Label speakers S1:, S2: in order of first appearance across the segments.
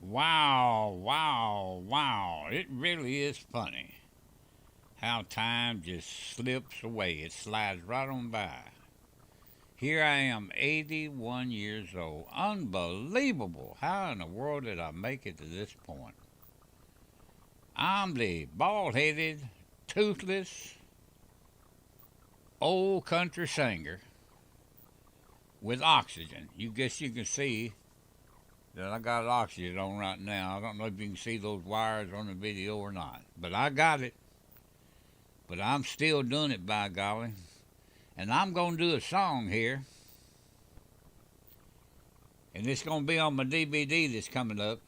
S1: Wow, wow, wow. It really is funny how time just slips away. It slides right on by. Here I am, 81 years old. Unbelievable. How in the world did I make it to this point? I'm the bald headed, toothless, old country singer with oxygen. You guess you can see that I got oxygen on right now. I don't know if you can see those wires on the video or not, but I got it. But I'm still doing it, by golly. And I'm going to do a song here, and it's going to be on my DVD that's coming up.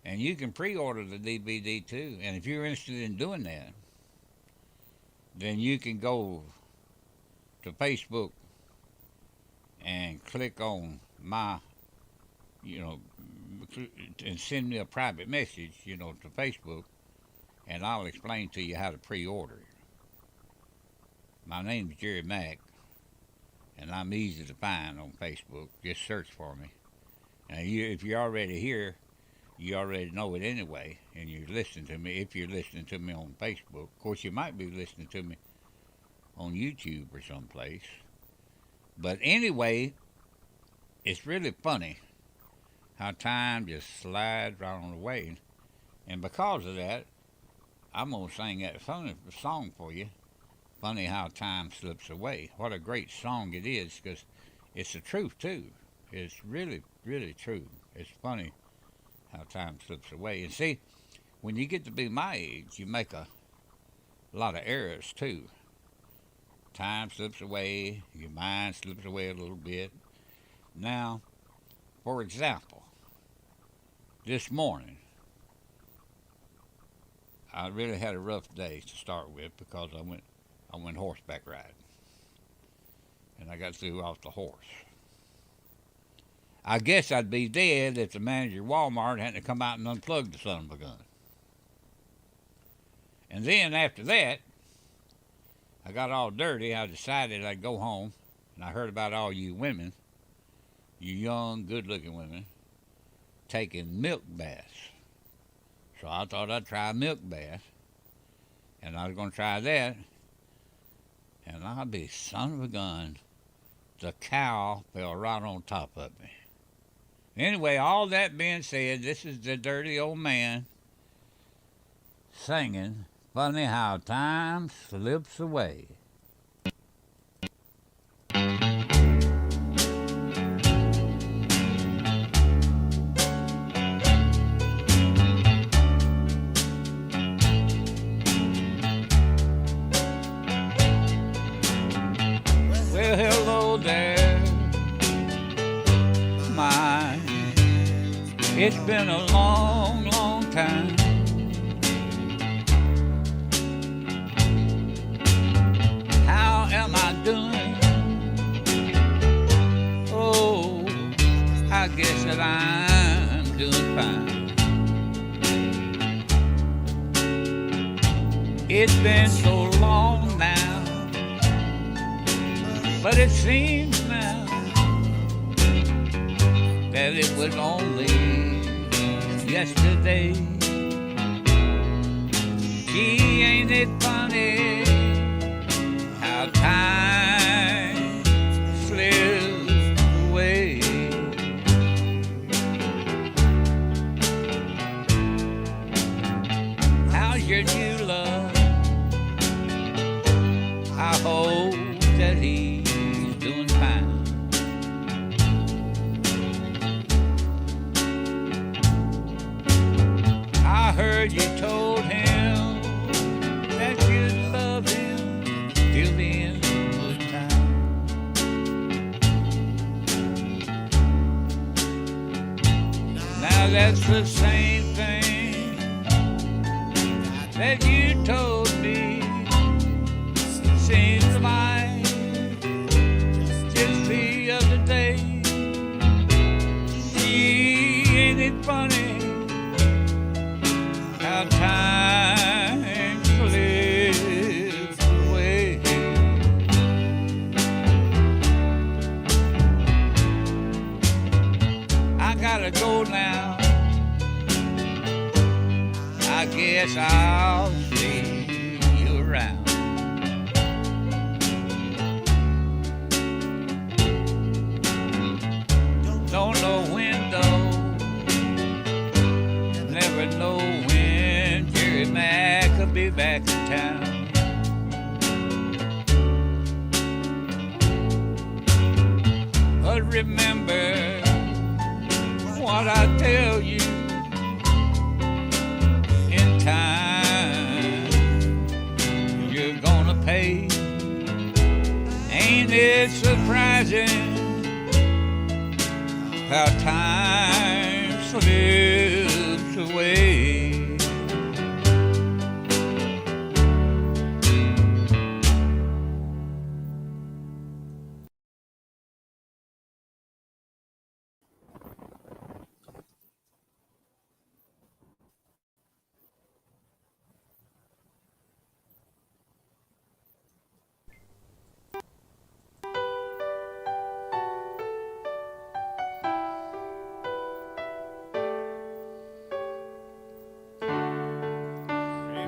S1: And you can pre order the DVD too. And if you're interested in doing that, then you can go to Facebook and click on my, you know, and send me a private message, to Facebook, and I'll explain to you how to pre order it. My name's Jerry Mack, and I'm easy to find on Facebook. Just search for me. Now, if you're already here, you already know it anyway, and you're listening to me. If you're listening to me on Facebook, of course, you might be listening to me on YouTube or someplace. But anyway, it's really funny how time just slides right on away. And because of that, I'm going to sing that funny song for you. Funny how time slips away. What a great song it is, because it's the truth, too. It's really, really true. It's funny how time slips away. And see, when you get to be my age, you make a lot of errors, too. Time slips away, your mind slips away a little bit. Now, for example, this morning, I really had a rough day to start with because I went horseback riding. And I got through off the horse. I guess I'd be dead if the manager of Walmart hadn't come out and unplugged the son of a gun. And then after that, I got all dirty. I decided I'd go home, and I heard about all you women, you young, good-looking women, taking milk baths. So I thought I'd try a milk bath, and I was going to try that, and I'll be son of a gun, the cow fell right on top of me. Anyway, all that being said, this is the dirty old man singing Funny How Time Slips Away. Well, hello there, my. It's been a long, long time. How am I doing? Oh, I guess that I'm doing fine. It's been so long now, but it seems now that it was only yesterday. Gee, ain't it funny how time slips away? How's your new love? I hope that he's doing fine. I heard you told him that you love him till the end of time. Now that's the same thing that you told me. Seems like just the other day. Gee, ain't it funny how time slips away? I gotta go now. I guess I'll see you around. Don't know when though, never know when Jerry Mack will be back in town. But remember what I tell you, in time you're gonna pay. Ain't it surprising how time slips away?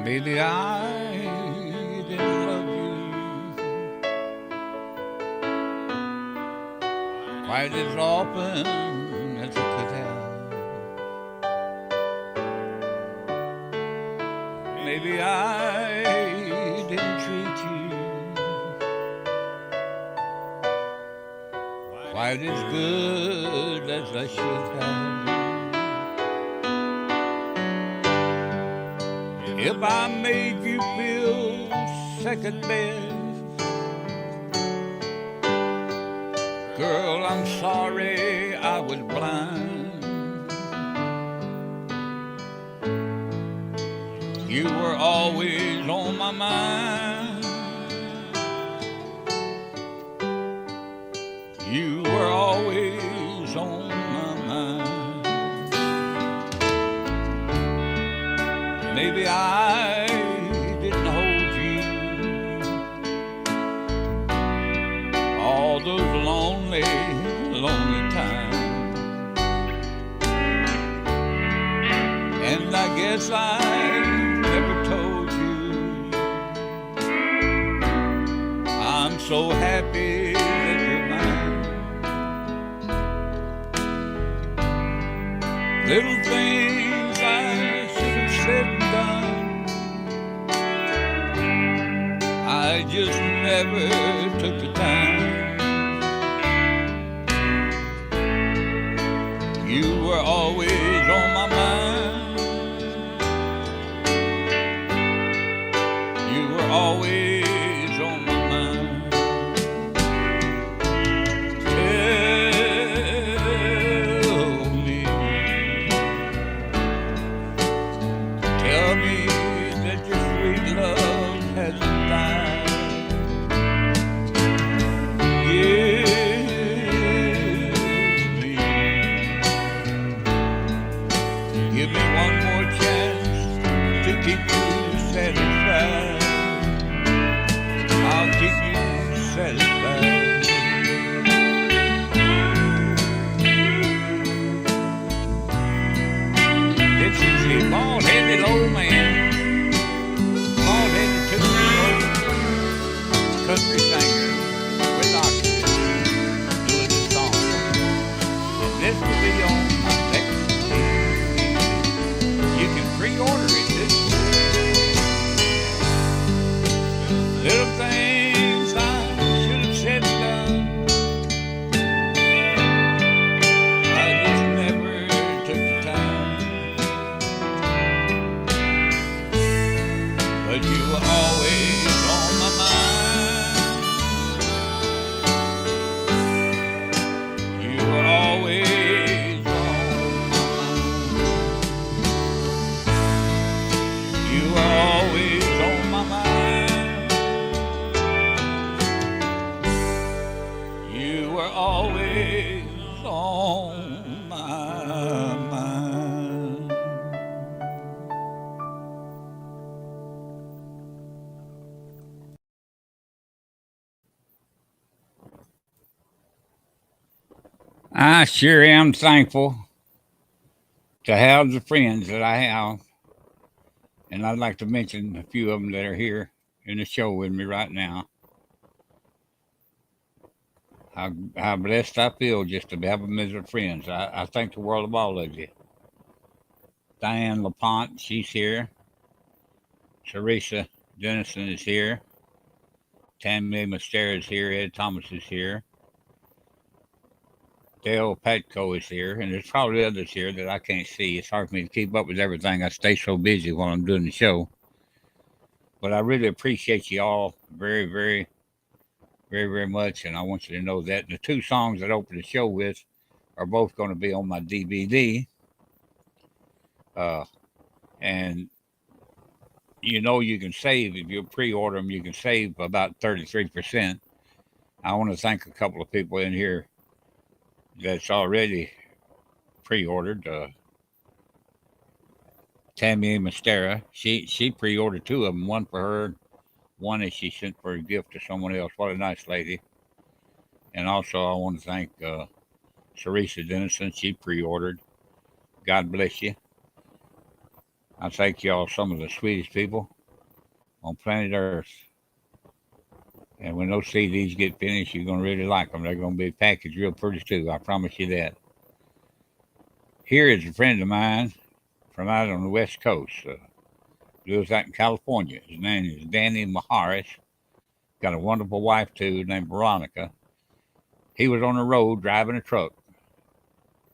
S1: Maybe I didn't love you quite as often as I could have. Maybe I didn't treat you quite as good as I should have. If I made you feel second best, girl, I'm sorry I was blind. You were always on my mind. You were always on my mind. Maybe I didn't hold you all those lonely, lonely times. And I guess I never told you I'm so happy that you're mine. Little things I should have said and done, I just never took the time. You were always on my mind. You were always on my mind. Tell me that your sweet love hasn't died. Give me one more chance to keep you satisfied. I'll keep you satisfied. This is a bald-headed old man, bald-headed two-year-old country singer with oxygen doing the song. And this will be on my next CD. You can pre-order it too. Little things I should have said and done, I just never took the time. But you were always on my mind. You were always on my mind. You were always on my mind. You were always on my mind. I sure am thankful to have the friends that I have, and I'd like to mention a few of them that are here in the show with me right now. How blessed I feel just to have them as friends. I thank the world of all of you. Diane LaPont, she's here. Teresa Dennison is here. Tammy Mastera is here. Ed Thomas is here. Dale Patco is here. And there's probably others here that I can't see. It's hard for me to keep up with everything. I stay so busy while I'm doing the show. But I really appreciate you all very, very, very, very much. And I want you to know that. And the two songs that I open the show with are both going to be on my DVD. And you can save if you pre-order them. You can save about 33%. I want to thank a couple of people in here that's already pre-ordered. Tammy Mastera, she pre-ordered two of them. One for her, one that she sent for a gift to someone else. What a nice lady! And also, I want to thank Teresa Dennison. She pre-ordered. God bless you. I thank y'all, some of the sweetest people on planet Earth. And when those CDs get finished, you're going to really like them. They're going to be packaged real pretty, too. I promise you that. Here is a friend of mine from out on the West Coast. Lives out in California. His name is Danny Maharis. Got a wonderful wife, too, named Veronica. He was on the road driving a truck,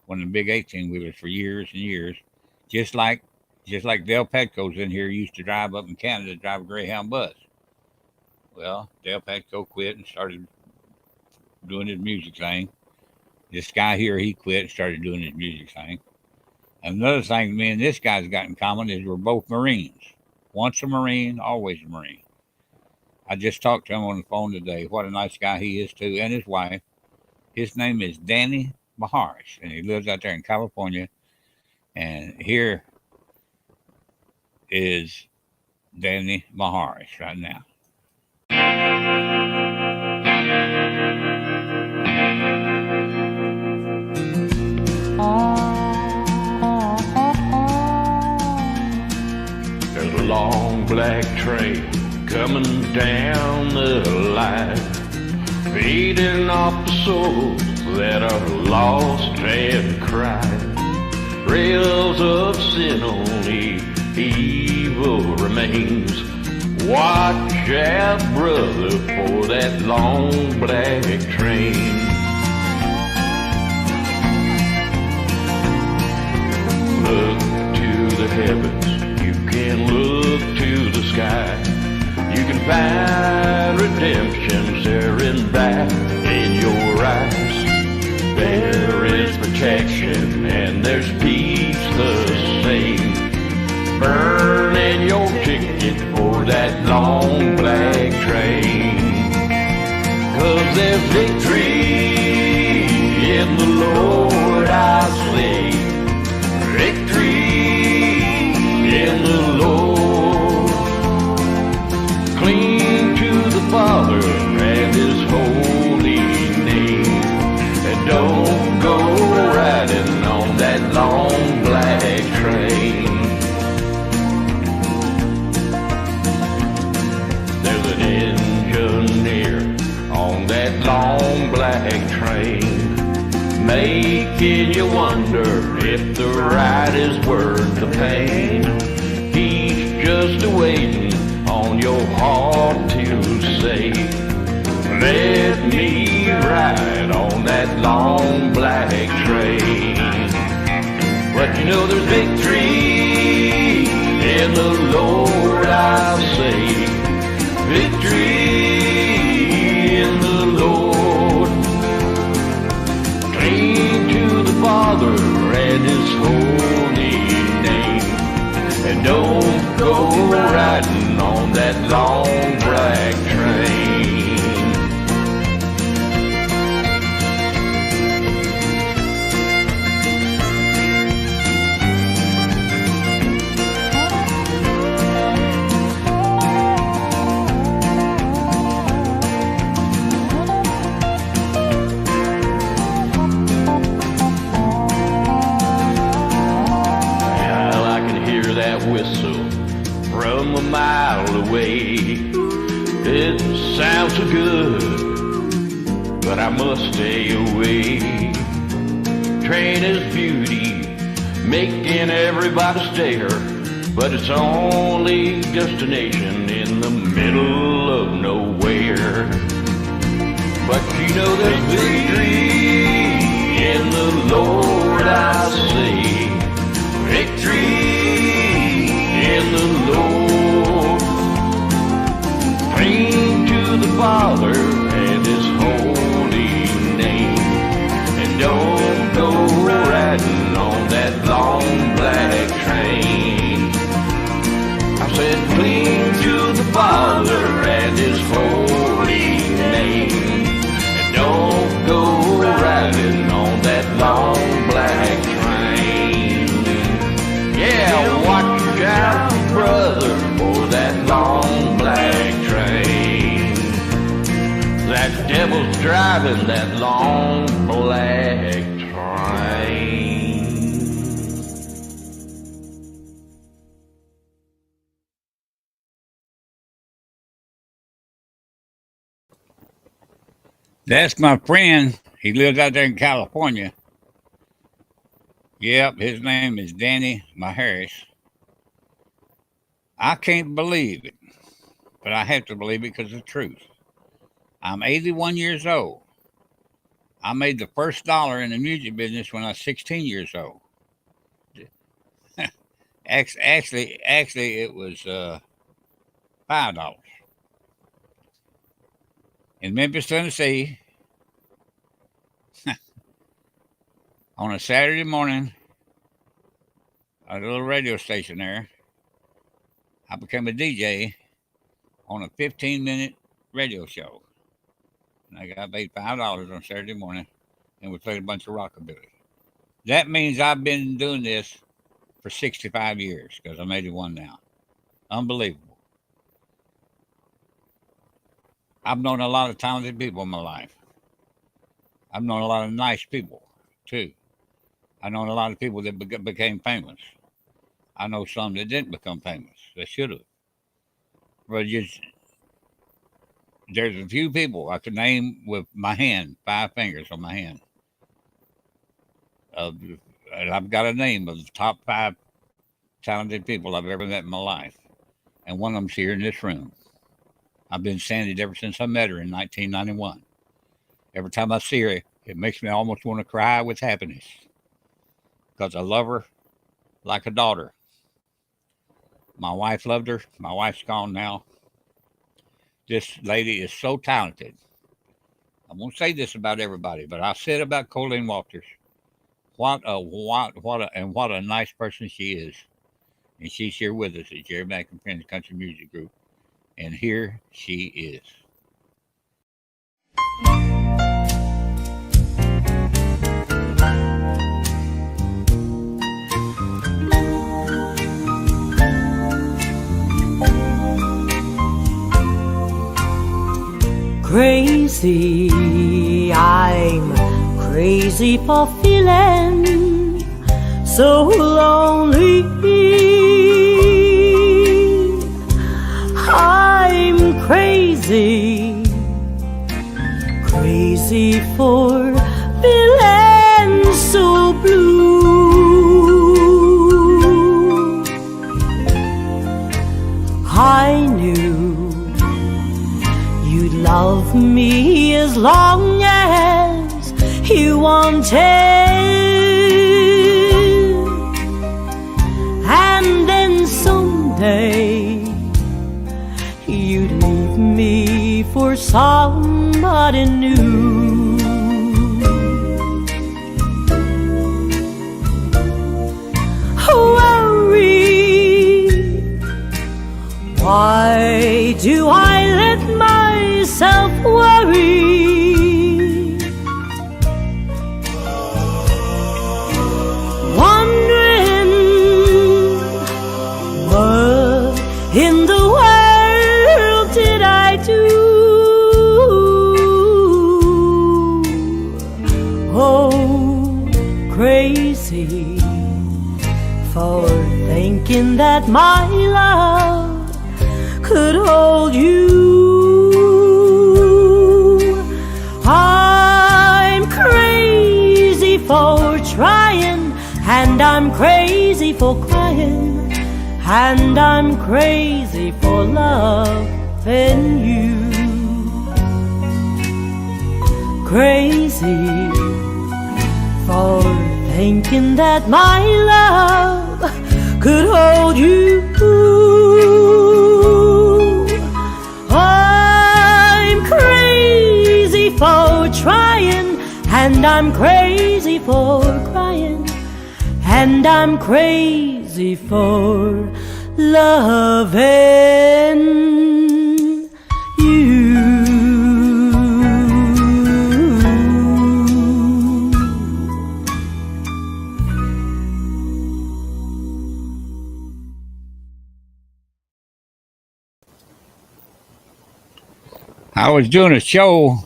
S1: one of the big 18-wheelers for years and years, just like Dale Petco's in here used to drive up in Canada, drive a Greyhound bus. Well, Dale Petco quit and started doing his music thing. This guy here, he quit and started doing his music thing. Another thing me and this guy's got in common is we're both Marines. Once a Marine, always a Marine. I just talked to him on the phone today. What a nice guy he is, too, and his wife. His name is Danny Maharis, and he lives out there in California. And here is Danny Maharis right now.
S2: There's a long black train coming down the line, feeding off the souls that are lost and crying. Rails of sin only, evil remains. Watch out, brother, for that long black train. Look to the heavens, you can look to the sky. You can find redemption staring back in your eyes. There is protection and there's peace the same. Burning your ticket for that long black train. 'Cause there's victory in the Lord, I say. Victory in the Lord. Cling to the Father and His holy name. And don't go riding on that long black train. Long black train, making you wonder if the ride is worth the pain. He's just waiting on your heart to say, let me ride on that long black train. But you know there's victory in the Lord, I'll say. Victory in the Lord. Cling to the Father and His holy name. And don't go riding on that long black train. away. It sounds so good, but I must stay away. Train is beauty, making everybody stare, but it's only destination in the middle of nowhere. But you know there's victory in the Lord, I say. Victory in the Lord. Praying to the Father and His holy name, and don't go riding on that long black train. I said cling to the Father and His holy name, and don't go riding on that long black train. Yeah, watch out, brother, for that long black train. That devil's driving that long black train.
S1: That's my friend. He lives out there in California. Yep, his name is Danny Maharis. I can't believe it, but I have to believe it because it's the truth. I'm 81 years old. I made the first dollar in the music business when I was 16 years old. Actually, it was $5 in Memphis, Tennessee, on a Saturday morning at a little radio station there. I became a DJ on a 15-minute radio show. And I got paid $5 on Saturday morning, and we played a bunch of rockabilly. That means I've been doing this for 65 years because I'm 81 now. Unbelievable. I've known a lot of talented people in my life. I've known a lot of nice people, too. I've known a lot of people that became famous. I know some that didn't become famous. They should have. But there's a few people I could name with my hand, 5 fingers on my hand. And I've got a name of the top 5 talented people I've ever met in my life. And one of them's here in this room. I've been Sandy ever since I met her in 1991. Every time I see her, it makes me almost want to cry with happiness because I love her like a daughter. My wife loved her. My wife's gone now. This lady is so talented. I won't say this about everybody, but I said about Colleen Walters. What a nice person she is. And she's here with us at Jerry Mack and Friends Country Music Group. And here she is.
S3: Crazy, I'm crazy for feeling so lonely. I'm crazy, crazy for feeling so blue. I knew you'd love me as long as you wanted, and then someday you'd leave me for somebody new. Worry, why do I let myself worry? Wondering what in the world did I do? Oh, crazy for thinking that my love could hold you. I'm crazy for trying, and I'm crazy for crying, and I'm crazy for loving you. Crazy for thinking that my love could hold you. I'm crazy for trying, and I'm crazy for crying, and I'm crazy for loving you.
S1: I was doing a show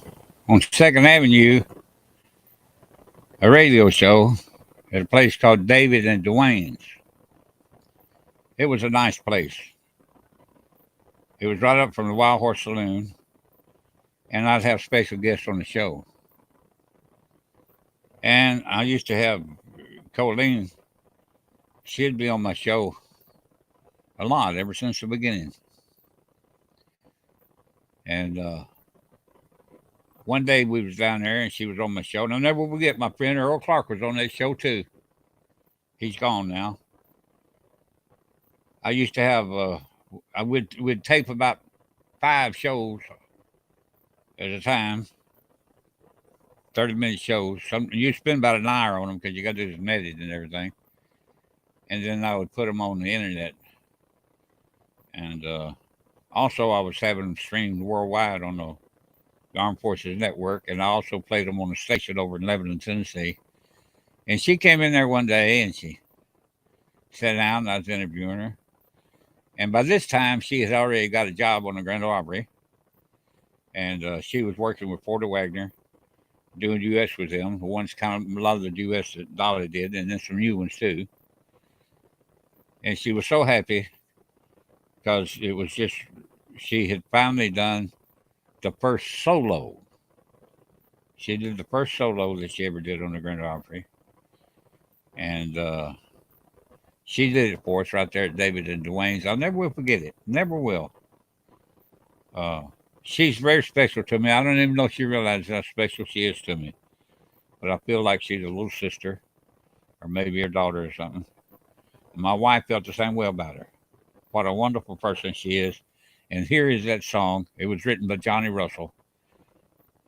S1: on 2nd Avenue, a radio show at a place called David and Dwayne's. It was a nice place. It was right up from the Wild Horse Saloon, and I'd have special guests on the show. And I used to have Colleen. She'd be on my show a lot ever since the beginning. And one day we was down there, and she was on my show. And I'll never forget, my friend Earl Clark was on that show too. He's gone now. I used to have, I would tape about 5 shows at a time, 30-minute shows. You spend about an hour on them because you got to do some editing and everything. And then I would put them on the internet. And also, I was having them streamed worldwide on the Armed Forces Network, and I also played them on a station over in Lebanon, Tennessee. And she came in there one day, and she sat down, and I was interviewing her. And by this time, she had already got a job on the Grand Ole Opry, and she was working with Porter Wagoner, doing U.S. with him. The ones kind of a lot of the U.S. that Dolly did, and then some new ones too. And she was so happy because it was just, she had finally done the first solo. She did the first solo that she ever did on the Grand Ole Opry. And she did it for us right there at David and Dwayne's. I'll never will forget it. Never will. She's very special to me. I don't even know if she realizes how special she is to me. But I feel like she's a little sister, or maybe her daughter or something. My wife felt the same way about her. What a wonderful person she is. And here is that song. It was written by Johnny Russell.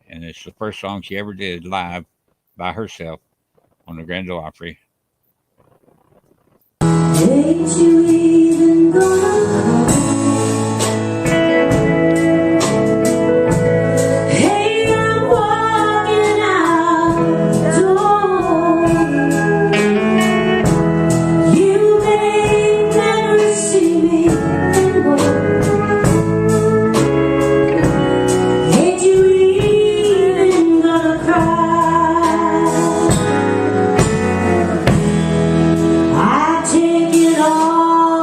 S1: And it's the first song she ever did live by herself on the Grand Ole Opry.
S3: Ain't you even gonna cry? Hey, I'm walking out the door. You may never see me anymore. Ain't you even gonna cry? I take it all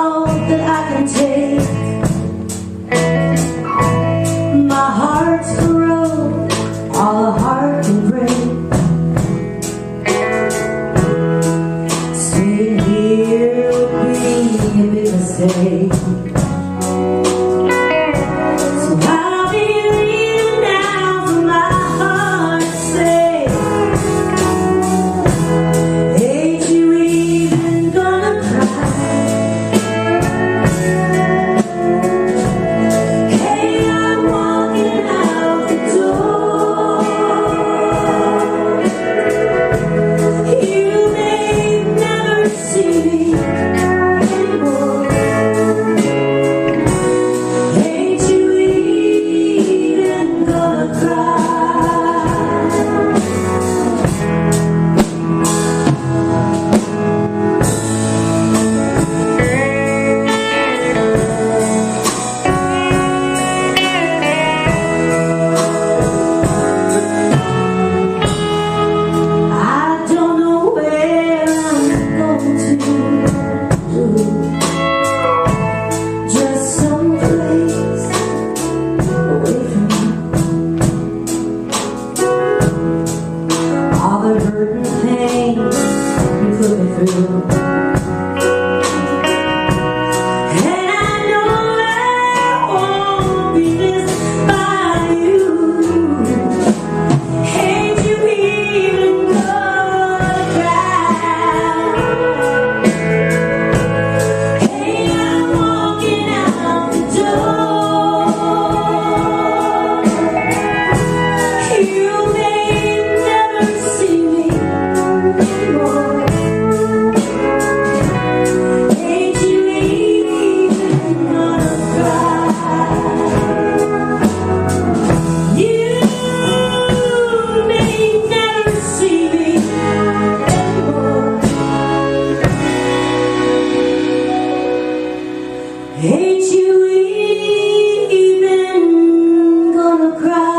S3: put me through. And I know I won't be missed by you. Ain't you even gonna cry? Hey, I'm walking out the door. You may never see me anymore. Ain't you even gonna cry? You may never see me anymore. Ain't you even gonna cry?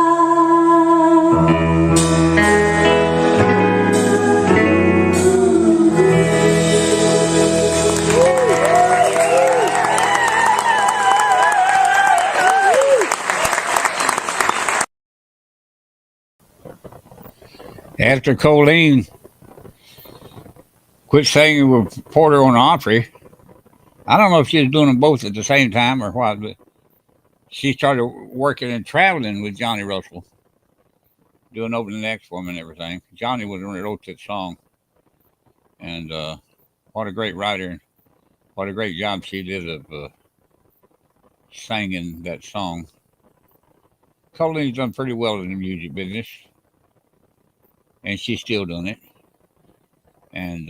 S1: After Colleen quit singing with Porter on Opry, I don't know if she was doing them both at the same time or what, but she started working and traveling with Johnny Russell, doing opening acts for him and everything. Johnny was the one that wrote that song, and what a great writer, and what a great job she did of singing that song. Colleen's done pretty well in the music business, and she's still doing it. And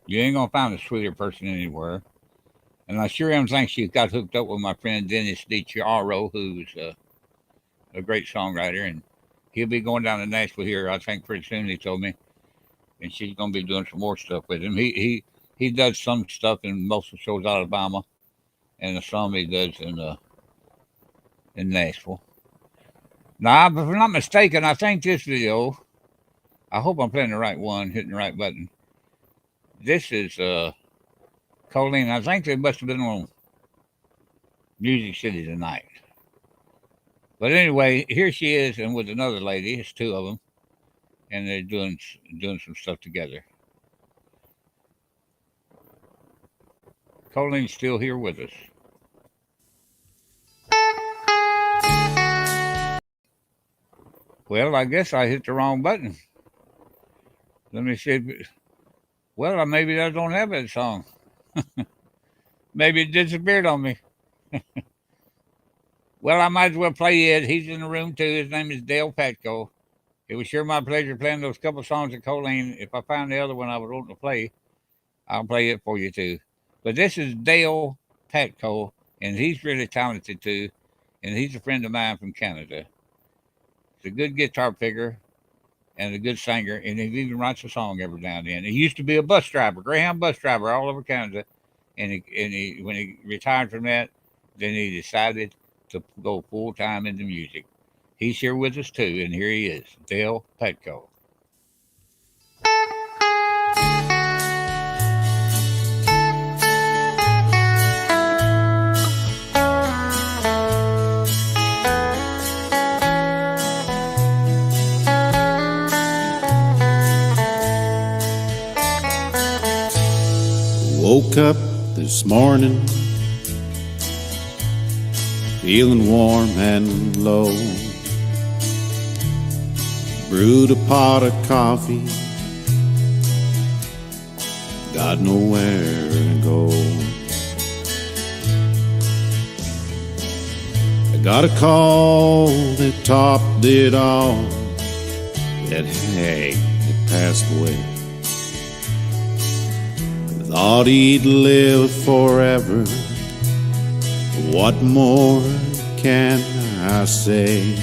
S1: you ain't gonna find a sweeter person anywhere. And I sure am think she got hooked up with my friend Dennis DiChiaro, who's a great songwriter, and he'll be going down to Nashville here, I think, pretty soon. He told me, and she's gonna be doing some more stuff with him. He does some stuff in most of the shows out of Alabama, and some he does in Nashville. Now, if I'm not mistaken, I think this video, I hope I'm playing the right one, hitting the right button. This is Colleen. I think they must have been on Music City tonight. But anyway, here she is, and with another lady. It's two of them, and they're doing some stuff together. Colleen's still here with us. Well, I guess I hit the wrong button. Let me see. Well, maybe I don't have that song. Maybe it disappeared on me. Well, I might as well play it. He's in the room too. His name is Dale Patco. It was sure my pleasure playing those couple songs of Colleen. If I find the other one I was wanting to play, I'll play it for you too. But this is Dale Patco, and he's really talented too. And he's a friend of mine from Canada. He's a good guitar picker and a good singer, and he even writes a song every now and then. He used to be a bus driver, Greyhound bus driver all over Canada, and he when he retired from that, then he decided to go full time into music. He's here with us too, and here he is, Dale Patco.
S4: Woke up this morning feeling warm and low. Brewed a pot of coffee, got nowhere to go. I got a call that topped it all, that Hank had passed away. Thought he'd live forever. What more can I say?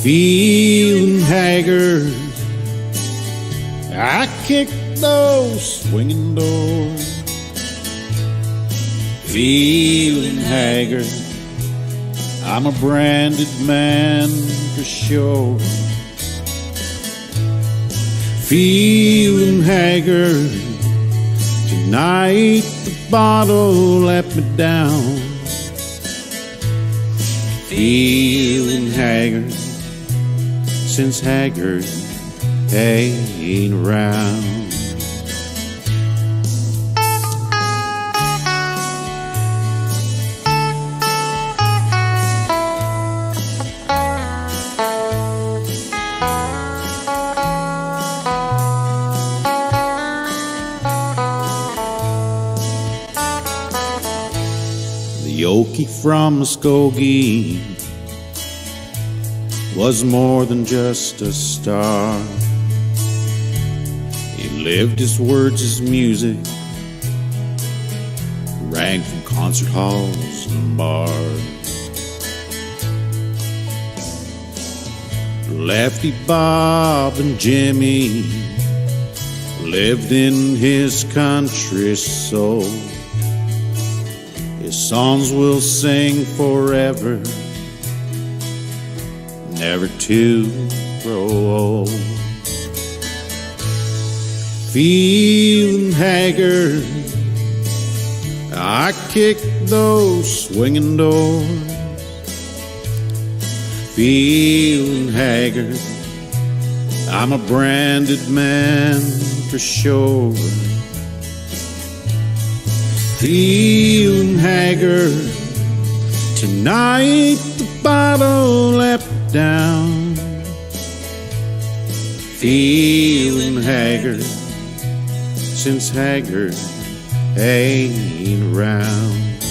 S4: Feeling haggard, I kicked those swinging doors. Feeling haggard, I'm a branded man for sure. Feeling haggard, tonight the bottle let me down. Feeling haggard, since haggard ain't around. The Okie from Muskogee was more than just a star. He lived his words, his music rang from concert halls and bars. Lefty Bob and Jimmy lived in his country soul. His songs will sing forever, never to grow old. Feeling haggard, I kick those swinging doors. Feeling haggard, I'm a branded man for sure. Feeling haggard, tonight the bottle left down. Feeling haggard, since Haggard ain't around.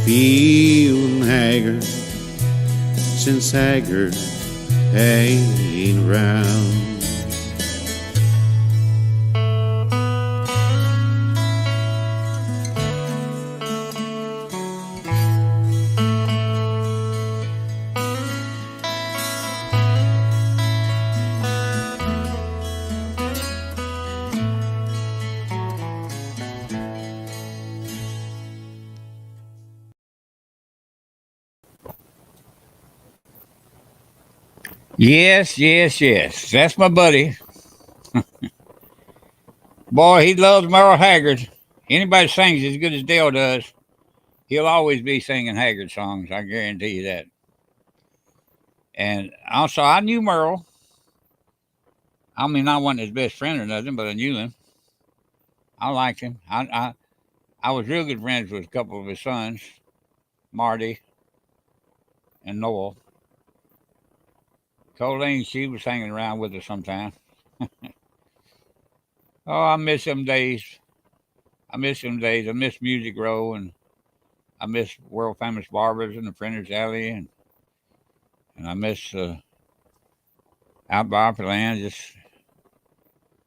S4: Feeling haggard, since Haggard ain't around.
S1: Yes, yes, yes. That's my buddy. Boy, he loves Merle Haggard. Anybody sings as good as Dale does, he'll always be singing Haggard songs. I guarantee you that. And also, I knew Merle. I mean, I wasn't his best friend or nothing, but I knew him. I liked him. I was real good friends with a couple of his sons, Marty and Noel. Colleen, she was hanging around with us sometime. Oh, I miss them days. I miss them days. I miss Music Row, and I miss World Famous Barbers and the Printer's Alley, and I miss Out by Opry Land. Just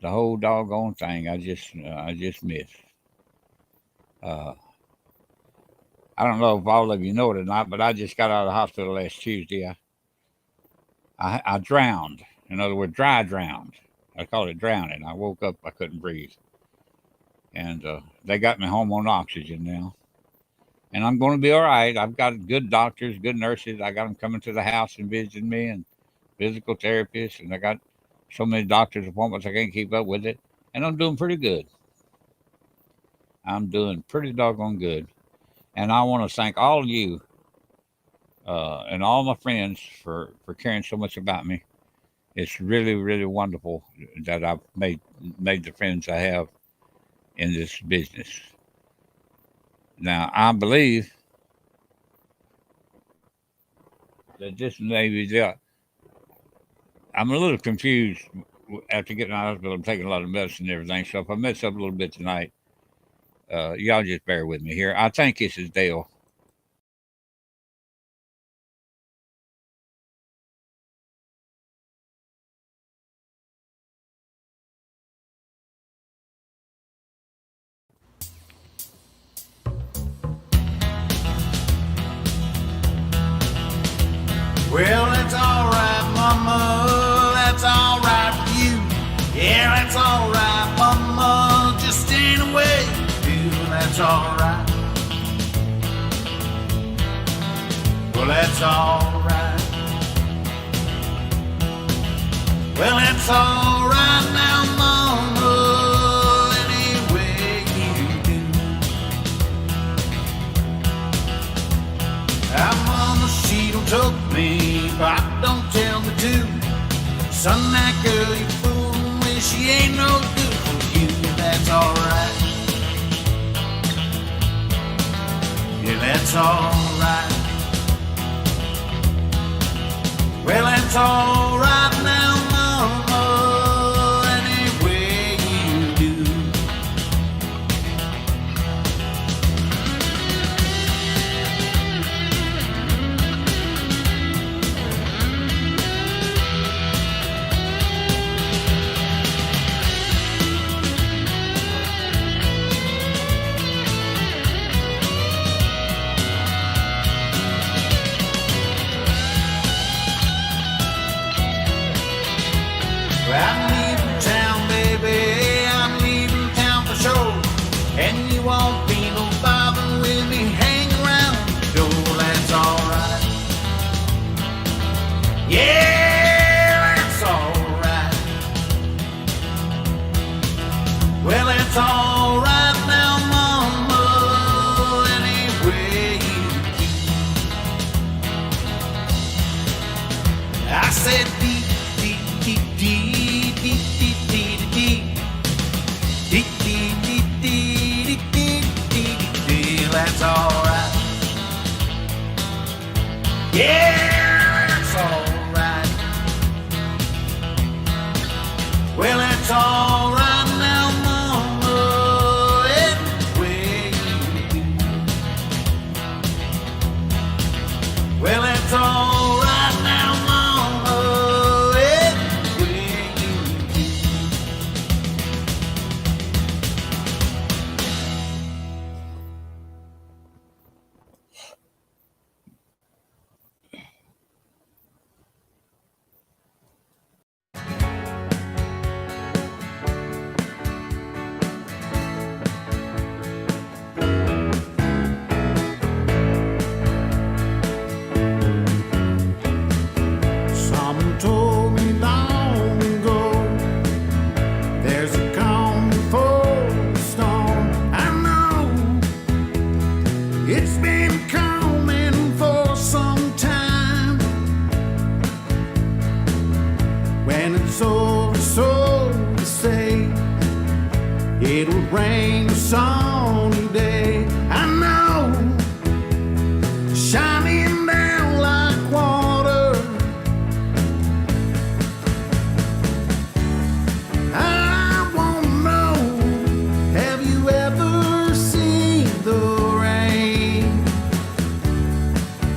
S1: the whole doggone thing. I just miss. I don't know if all of you know it or not, but I just got out of the hospital last Tuesday. I drowned. In other words, dry drowned. I call it drowning. I woke up, I couldn't breathe. And they got me home on oxygen now. And I'm going to be all right. I've got good doctors, good nurses. I got them coming to the house and visiting me, and physical therapists. And I got so many doctor's appointments I can't keep up with it. And I'm doing pretty good. I'm doing pretty doggone good. And I want to thank all of you and all my friends for caring so much about me. It's really, really wonderful that I've made the friends I have in this business. Now, I believe that this may be I'm a little confused after getting out of the hospital. I'm taking a lot of medicine and everything. So if I mess up a little bit tonight, y'all just bear with me here. I think this is Dale.
S5: Well, that's all right, Mama. That's all right with you. Yeah, that's all right, Mama. Just staying away. Dude, that's all right. Well, that's all right. Well, that's all right now, Mama. Any way you do. Our Mama, she don't took me, but don't tell me to. Son she ain't no good for you, that's alright. Yeah, that's alright. Well, that's alright now, mama, any way you do. Well, I'm leaving town, baby, I'm leaving town for sure. And you won't be no bother with me hanging around the door, that's alright. Yeah, that's alright. Well, that's alright now, mama, anyway you do. I said dee dee dee dee. That's alright. Yeah, that's alright. Well, that's alright now, mama, anyway you do. Well, that's alright now, mama, anyway you do. Someone told me long ago there's a calm before the storm. I know it's been coming for some time. When it's over, so to say, it'll rain a sunny day. I know, shining down like water. I wanna know, have you ever seen the rain?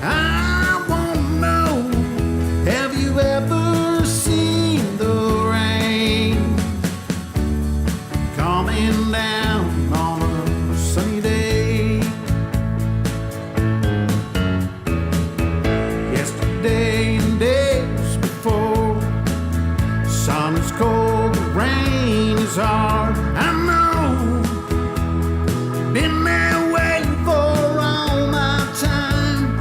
S5: I wanna know, have you ever seen the rain coming down on a sunny day? Yesterday and days before, sun is cold, the rain is hard. I know, been there waiting for all my time,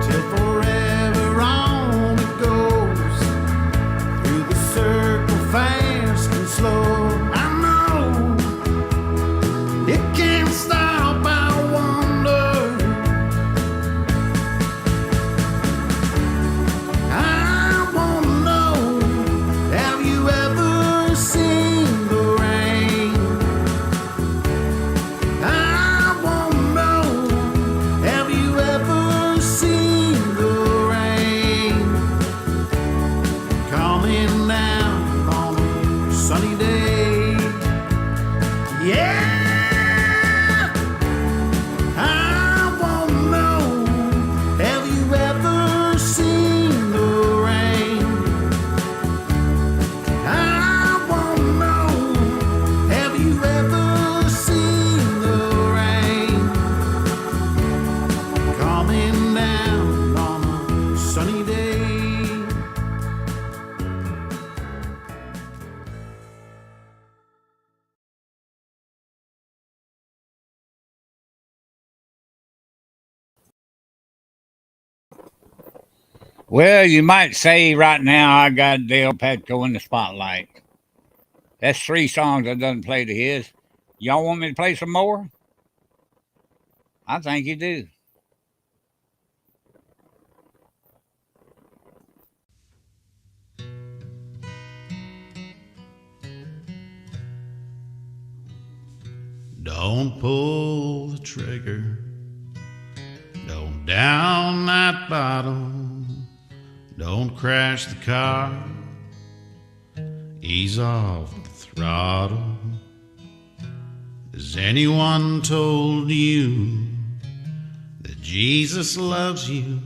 S5: till forever on it goes, through the circle fast and slow. I know, it can't stop, I wonder. I wanna know, have you ever seen the rain? I wanna know, have you ever seen the rain coming down on a sunny day? Yeah, I wanna know, have you ever seen the rain? I wanna know, have you ever seen the rain coming down on a sunny day?
S1: Well, you might say right now I got Dale Petco in the spotlight. That's 3 songs I done played of his. Y'all want me to play some more? I think you do.
S4: Don't pull the trigger. Don't down that bottle. Don't crash the car. Ease off the throttle. Has anyone told you that Jesus loves you?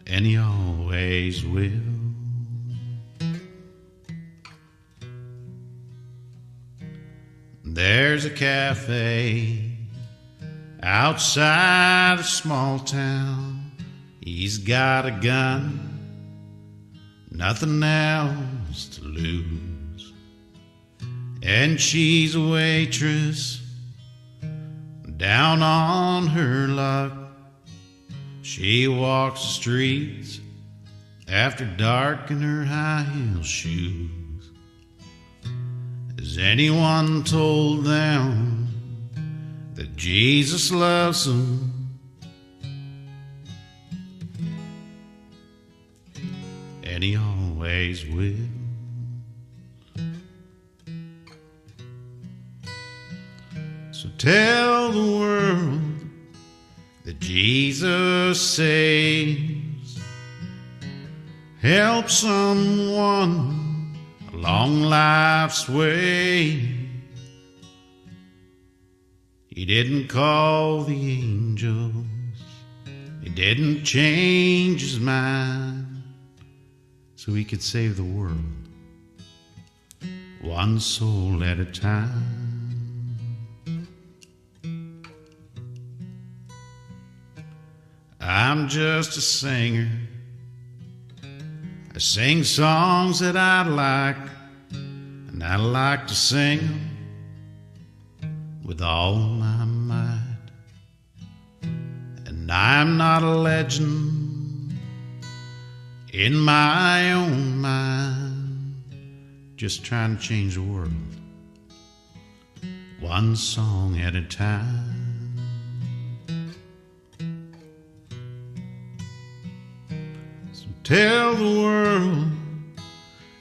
S4: And he always will. There's a cafe outside a small town. He's got a gun, nothing else to lose. And she's a waitress down on her luck. She walks the streets after dark in her high-heel shoes. Has anyone told them that Jesus loves them? And he always will. So tell the world that Jesus saves. Help someone along life's way. He didn't call the angels. He didn't change his mind so he could save the world one soul at a time. I'm just a singer. I sing songs that I like, and I like to sing them with all my might. And I'm not a legend in my own mind, just trying to change the world one song at a time. Tell the world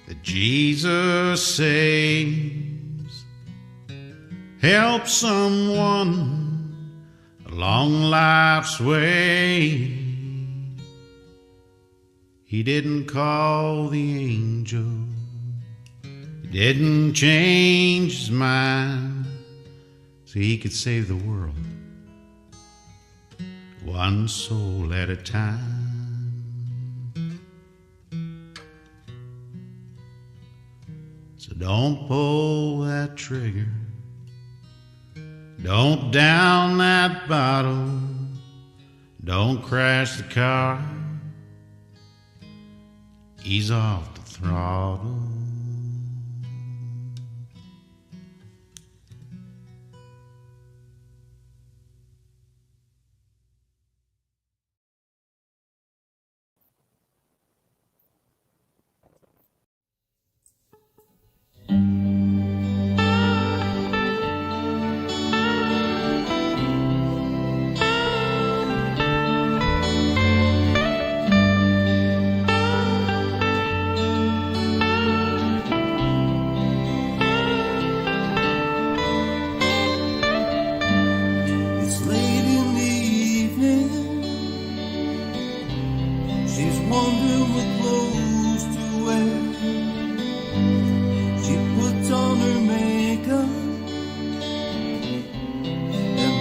S4: that Jesus saves. Help someone along life's way. He didn't call the angel. He didn't change his mind so he could save the world one soul at a time. So don't pull that trigger. Don't down that bottle. Don't crash the car. Ease off the throttle.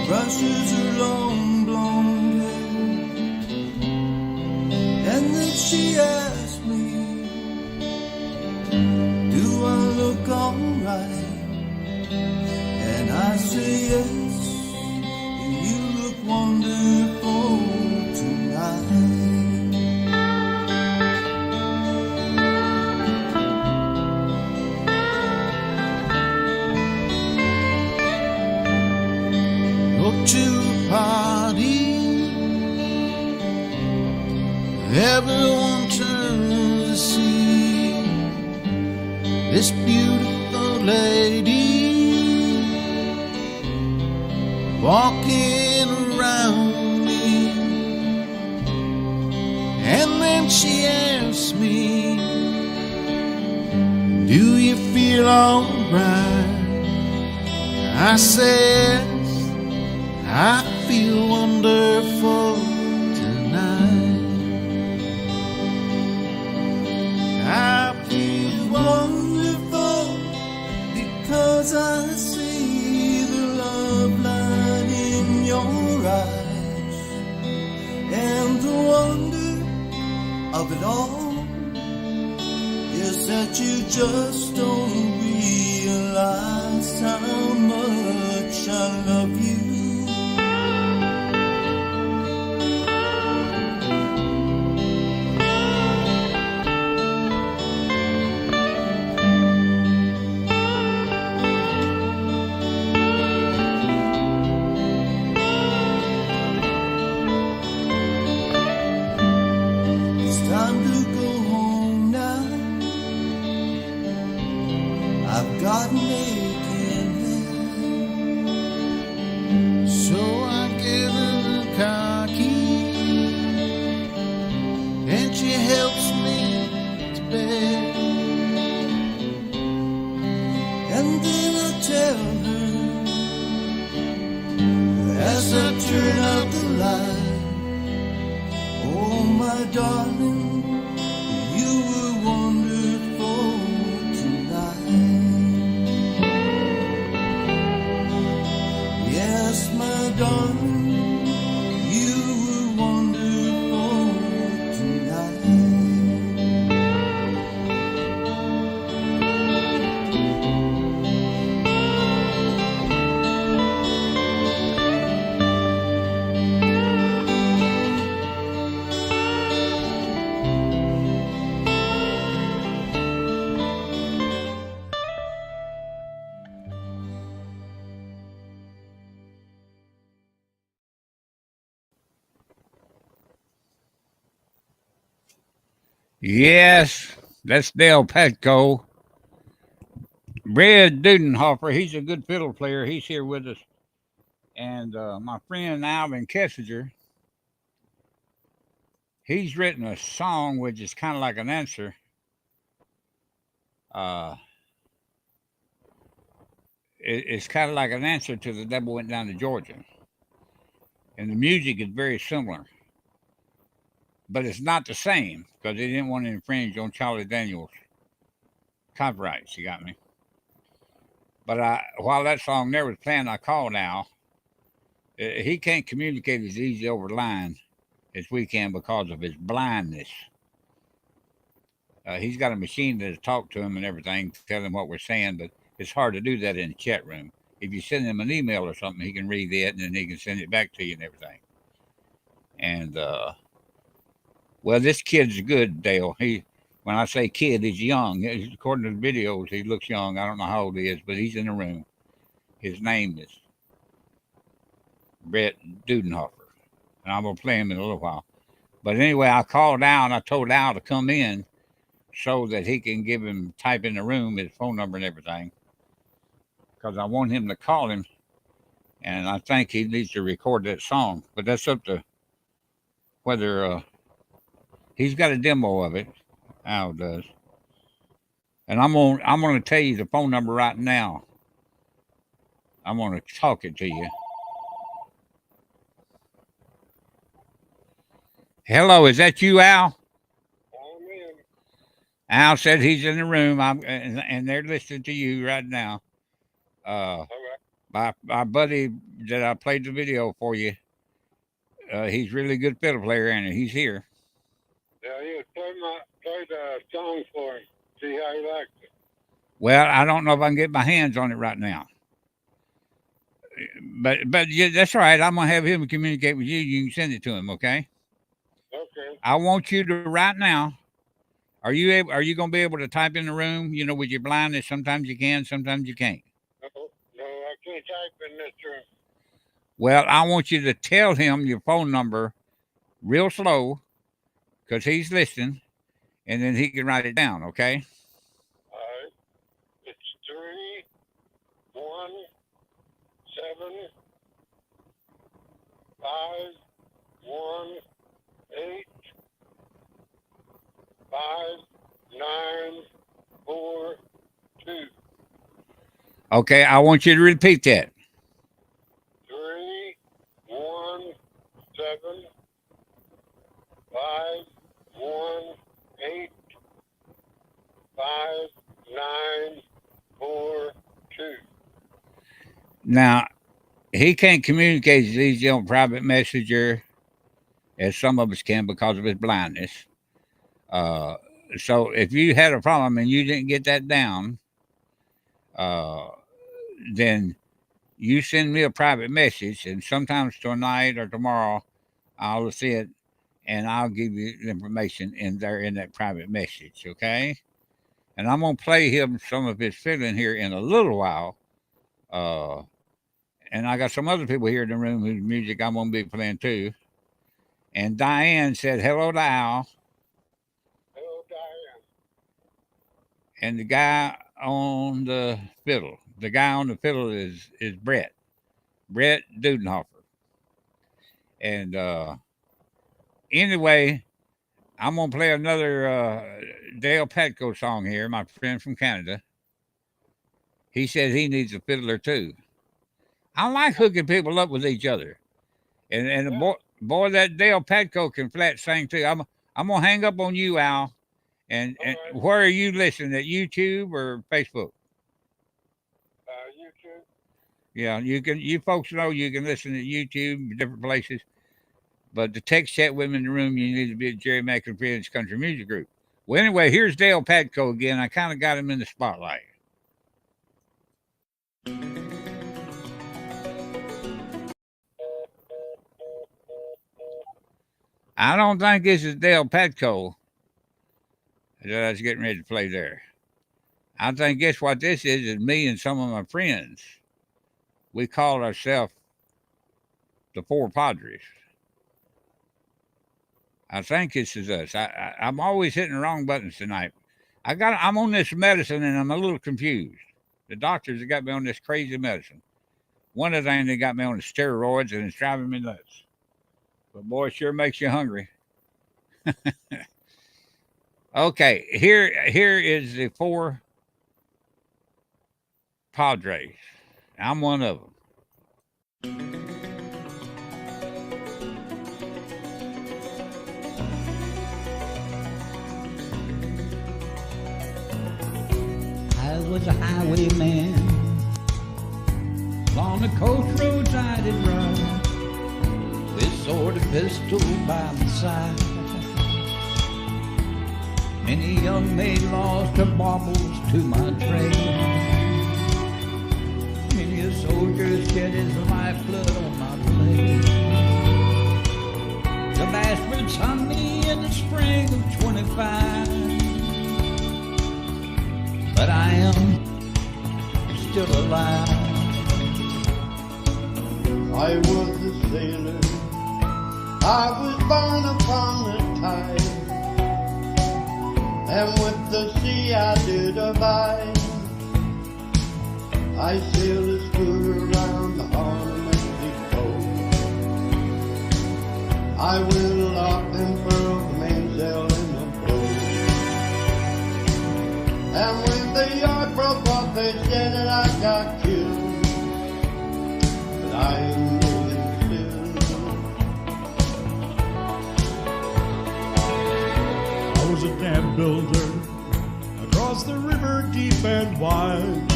S6: brushes her long blonde hair. And then she asked me, do I look alright? And I say yes, you look wonderful tonight. To a party, everyone turns to see this beautiful lady walking around me. And then she asked me, Do you feel alright? I said, I feel wonderful tonight. I feel wonderful because I see the love light in your eyes. And the wonder of it all is that you just don't realize how much I love you. It's time to go home now. I've got an aching head. So I give her the car key, and she helps me to bed. And then I tell her, as I turn out the light, oh my darling, you were wonderful tonight. Yes, my darling, you were wonderful tonight.
S1: Yes, that's Dale Petco. Red Dudenhofer, he's a good fiddle player. He's here with us. And my friend Alvin Kessinger, he's written a song which is kind of like an answer. Uh, it's kind of like an answer to The Devil Went Down to Georgia. And the music is very similar. But it's not the same because they didn't want to infringe on Charlie Daniels' copyrights. You got me? But while that song there was playing, I called Al. He can't communicate as easy over the line as we can because of his blindness. He's got a machine to talk to him and everything, to tell him what we're saying, but it's hard to do that in the chat room. If you send him an email or something, he can read it and then he can send it back to you and everything. And well, this kid's good, Dale. When I say kid, he's young. According to the videos, he looks young. I don't know how old he is, but he's in the room. His name is Brett Dudenhofer, and I'm gonna play him in a little while. But anyway, I called Al and I told Al to come in so that he can type in the room his phone number and everything, because I want him to call him, and I think he needs to record that song. But that's up to whether he's got a demo of it. Al does, and I'm gonna tell you the phone number right now. I'm gonna talk it to you. Hello, is that you, Al? Al said he's in the room. And they're listening to you right now. My buddy that I played the video for you. He's really a good fiddle player, and he's here.
S7: Yeah, you play the song for him. See how he likes it.
S1: Well, I don't know if I can get my hands on it right now. But yeah, that's all right. I'm gonna have him communicate with you. You can send it to him, okay?
S7: Okay.
S1: I want you to right now. Are you gonna be able to type in the room? You know, with your blindness, sometimes you can, sometimes you can't.
S7: No, I can't type in this room.
S1: Well, I want you to tell him your phone number real slow, because he's listening, and then he can write it down, okay?
S7: All right. It's 317 518 5942.
S1: Okay, I want you to repeat that.
S7: 317 518 5942.
S1: Now, he can't communicate as easy on private messenger as some of us can because of his blindness. So if you had a problem and you didn't get that down, then you send me a private message, and sometimes tonight or tomorrow I'll see it, and I'll give you the information in there in that private message, okay? And I'm gonna play him some of his fiddling here in a little while. And I got some other people here in the room whose music I'm gonna be playing too. And Diane said hello to Al,
S7: Hello, Diane.
S1: and the guy on the fiddle. The guy on the fiddle is Brett Dudenhofer. And anyway, I'm gonna play another Dale Patco song here. My friend from Canada. He said he needs a fiddler too. I like hooking people up with each other, and the boy that Dale Patco can flat sing too. I'm gonna hang up on you, Al. And
S7: right.
S1: where are you listening, at YouTube or Facebook?
S7: YouTube.
S1: Yeah, you folks know you can listen to YouTube, different places. But to text chat with me in the room, you need to be at Jerry McIntyre's Country Music Group. Well, anyway, here's Dale Patco again. I kind of got him in the spotlight. I don't think this is Dale Patco that I was getting ready to play there. I think guess what this is me and some of my friends. We call ourselves the Four Padres. I think this is us. I'm always hitting the wrong buttons tonight. I'm on this medicine and I'm a little confused. The doctors have got me on this crazy medicine. One of the things they got me on the steroids and it's driving me nuts. But boy, it sure makes you hungry. Okay, here is the Four Padres. I'm one of them. I was a highwayman. On the coast roads I did run, with sword and pistol by my side. Many young maids lost their baubles to my trade. Many a soldier shed his lifeblood on my blade. The bastards hung me in the spring of 25. But I am still alive.
S6: I was a sailor, I was born upon the tide, and with the sea I did abide. I sailed a schooner around the Horn of Mexico. I went aloft and furled the mainsail in the boat. And when the yard broke off, they said that I got killed. But I am living still.
S8: I was a dam builder across the river deep and wide,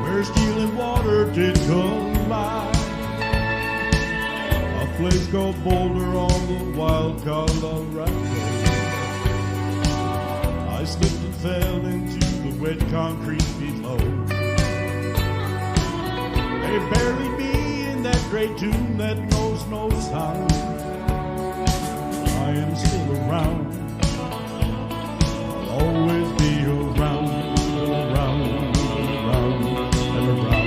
S8: where steel and water did collide. A place called Boulder on the wild Colorado. I slipped and fell into the wet concrete below. They buried me in that great tomb that knows no sound. I am still around. I'll always be around, around, around, and around, and around.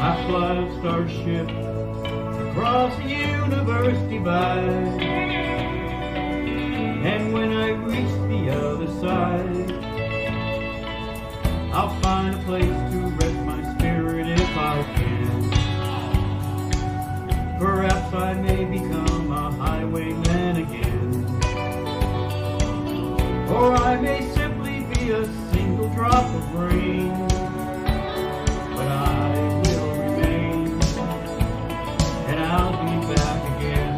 S9: I fly a starship across the universe divide, and when I reach the other side, I'll find a place to rest my spirit if I can. perhaps I may become a highwayman again. Or I may simply be a single drop of rain. But I will remain, and I'll be back again,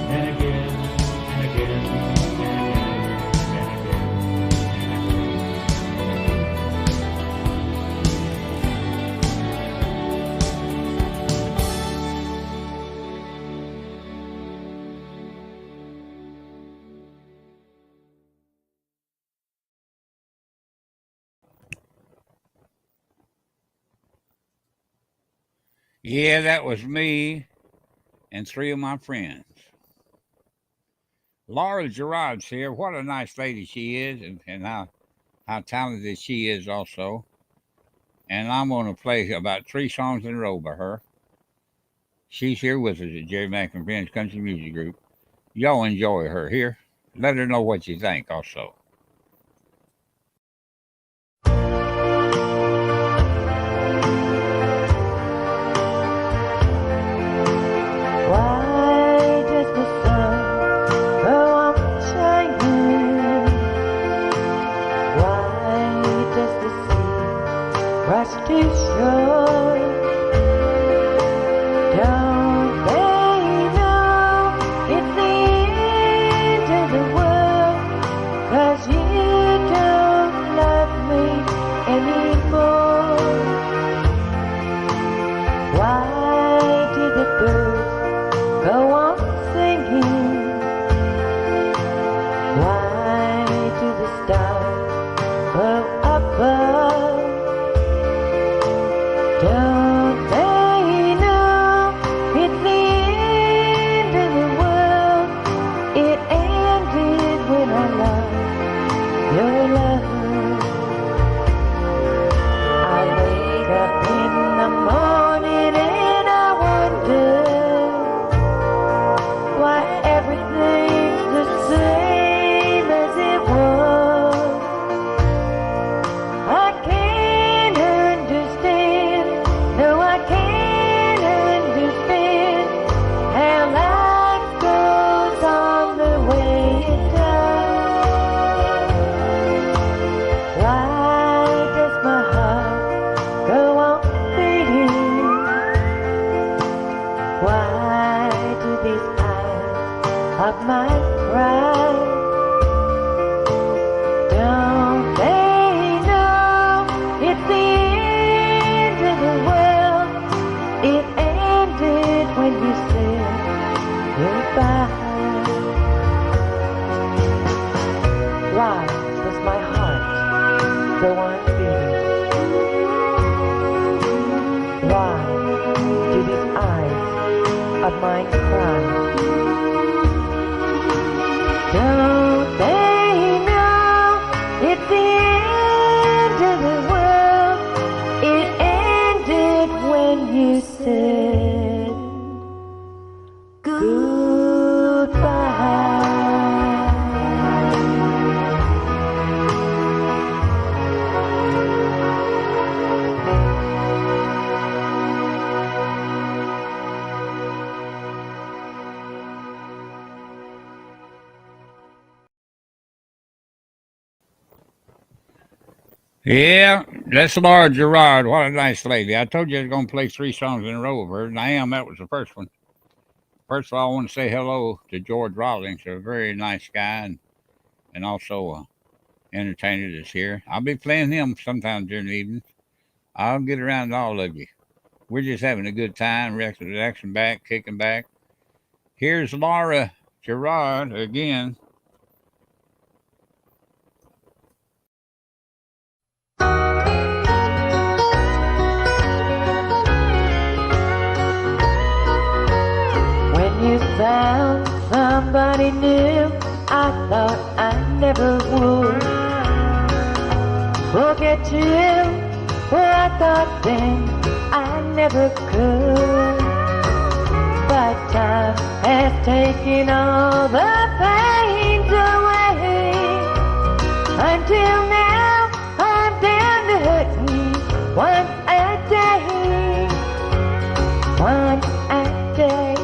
S9: and again, and again, and again, and again.
S1: Yeah, that was me and three of my friends. Laura Gerard's here. What a nice lady she is, and how talented she is also. And I'm going to play about 3 songs in a row by her. She's here with us at Jerry Mack and Friends Country Music Group. Y'all enjoy her here. Let her know what you think also.
S10: Why does the sun go on shining? Why does the sea rush to shore? Don't they know it's the end of the world? 'Cause you don't love me anymore. Why do the birds go on singing? Why do the stars glow above? Don't they know it's the end of the world? It ended when I lost your love. I wake up in the morning and I wonder why everything's the same as it was. I can't understand, no I can't understand how life goes on the way it does. Why does my heart go on beating? Why do these eyes of mine cry? Don't they know it's the end of the world? It ended when you said goodbye. Why does my heart go on beating? Why do these eyes of mine cry? Don't they know it's the end of the world? It ended when you said goodbye.
S1: Yeah, that's Laura Gerard. What a nice lady. I told you I was going to play 3 songs in a row of her, and I am. That was the first one. First of all, I want to say hello to George Rawlings, a very nice guy and also an entertainer that's here. I'll be playing him sometime during the evening. I'll get around to all of you. We're just having a good time, relaxing back, kicking back. Here's Laura Gerard again.
S10: When you found somebody new, I thought I never would forget you. Well, I thought then I never could. But time has taken all the pains away. Until now, I'm down to hurting once a day. Once a day.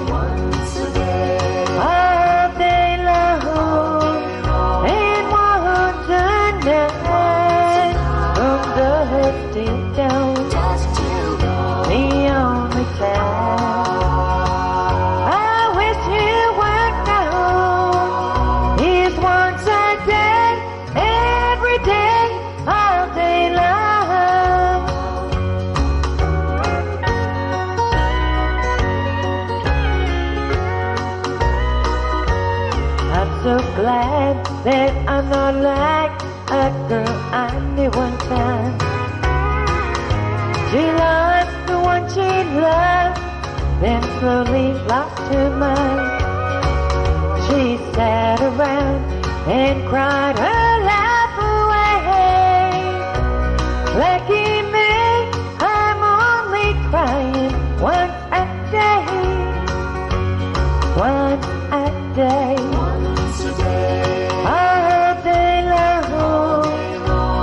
S10: that I'm not like a girl I knew one time. She lost the one she loved, then slowly lost her mind. She sat around and cried her life away. Lucky me, I'm only crying once a day. Once a day.
S3: Once a day.
S10: All day long.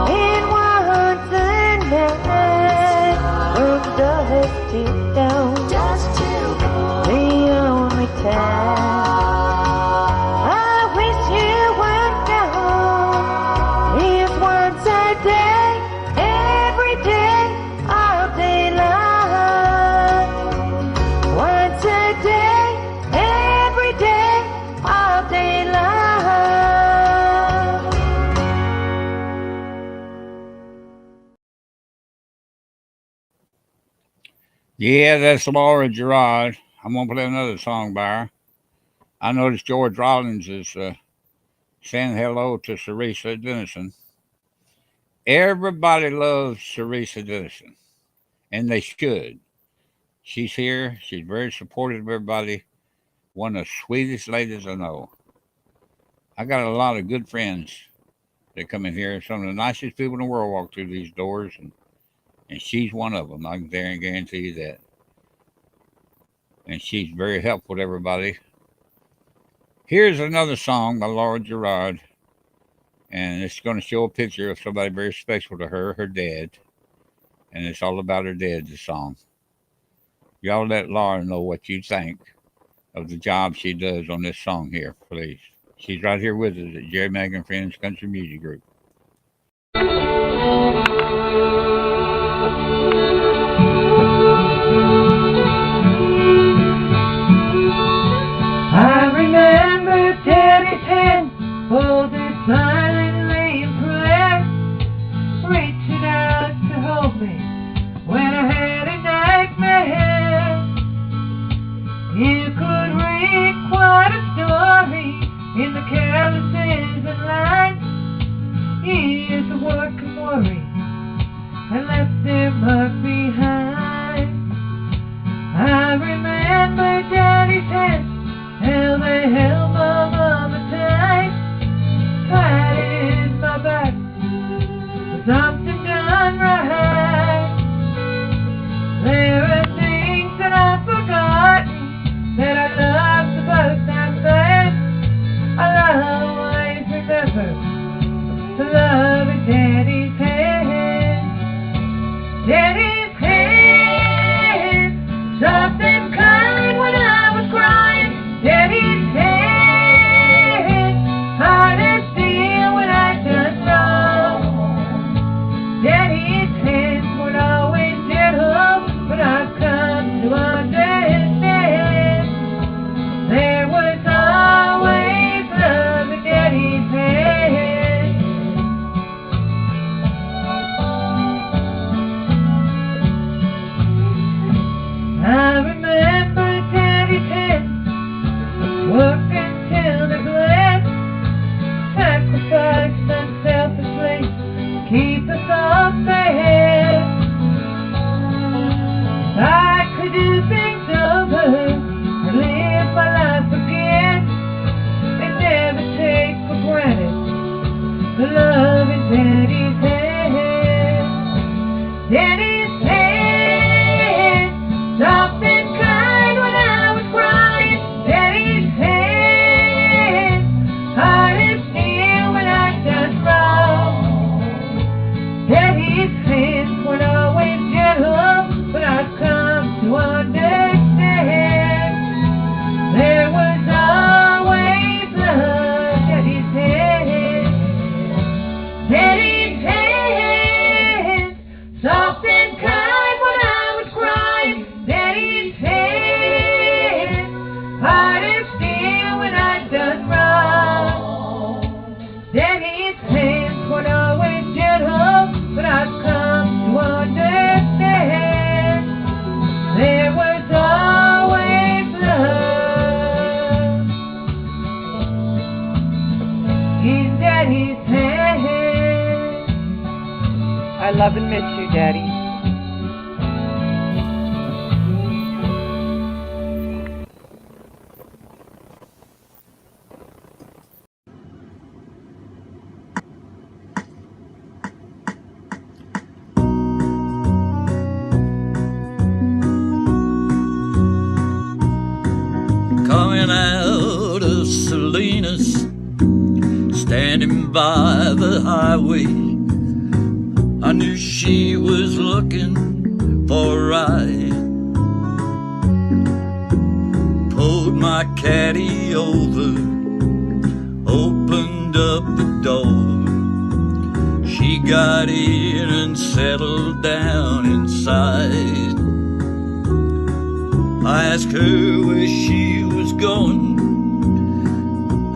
S10: And once a night. From dusk till dawn.
S3: Just till dawn.
S10: The only time. I wish you weren't gone. Is once a day. Every day. All day long. Once a day. Every day. All day long.
S1: Yeah, that's Laura Gerard. I'm going to play another song by her. I noticed George Rollins is saying hello to Teresa Dennison. Everybody loves Teresa Dennison, and they should. She's here. She's very supportive of everybody. One of the sweetest ladies I know. I got a lot of good friends that come in here. Some of the nicest people in the world walk through these doors, and she's one of them. I can guarantee you that. And she's very helpful to everybody. Here's another song by Laura Gerard, and it's going to show a picture of somebody very special to her, her dad. And it's all about her dad, the song. Y'all let Laura know what you think of the job she does on this song here, please. She's right here with us at Jerry Mag and Friends Country Music Group.
S10: I remember Daddy's hand holding silently in prayer, reaching out to hold me when I had a nightmare. You could read quite a story in the carelessness and lies. Years of work and worry and left their mark behind. I remember Daddy's hand, how they held my mama tight, patted my back for something done right. There are things that I've forgotten that I loved about that bad. I'll always remember the love in Daddy's hand. Daddy's hand, soft and kind when I was crying. Daddy's hand, hard as steel when I done wrong. Daddy's hands weren't always gentle, but I've come to understand. There was always love in Daddy's hand. I remember Daddy's hand, working till the glass, sacrificed unselfishly, keep us all safe. If I could do things over and live my life again, and never take for granted the love in Daddy's hand. Daddy's hand, soft and kind when I was crying. Daddy's hand, hard as steel when I done wrong. Daddy's hands weren't always gentle, but I've come to understand. There was always love. Daddy's hand, Daddy's hand, soft and kind when I was crying. Daddy's hand, hard as steel when I done wrong. Daddy's hands weren't always gentle, but I've come to understand. There was always love in love and miss you, Daddy.
S11: Coming out of Salinas, standing by the highway, I knew she was looking for a ride. Pulled my caddy over, opened up the door. She got in and settled down inside. I asked her where she was going,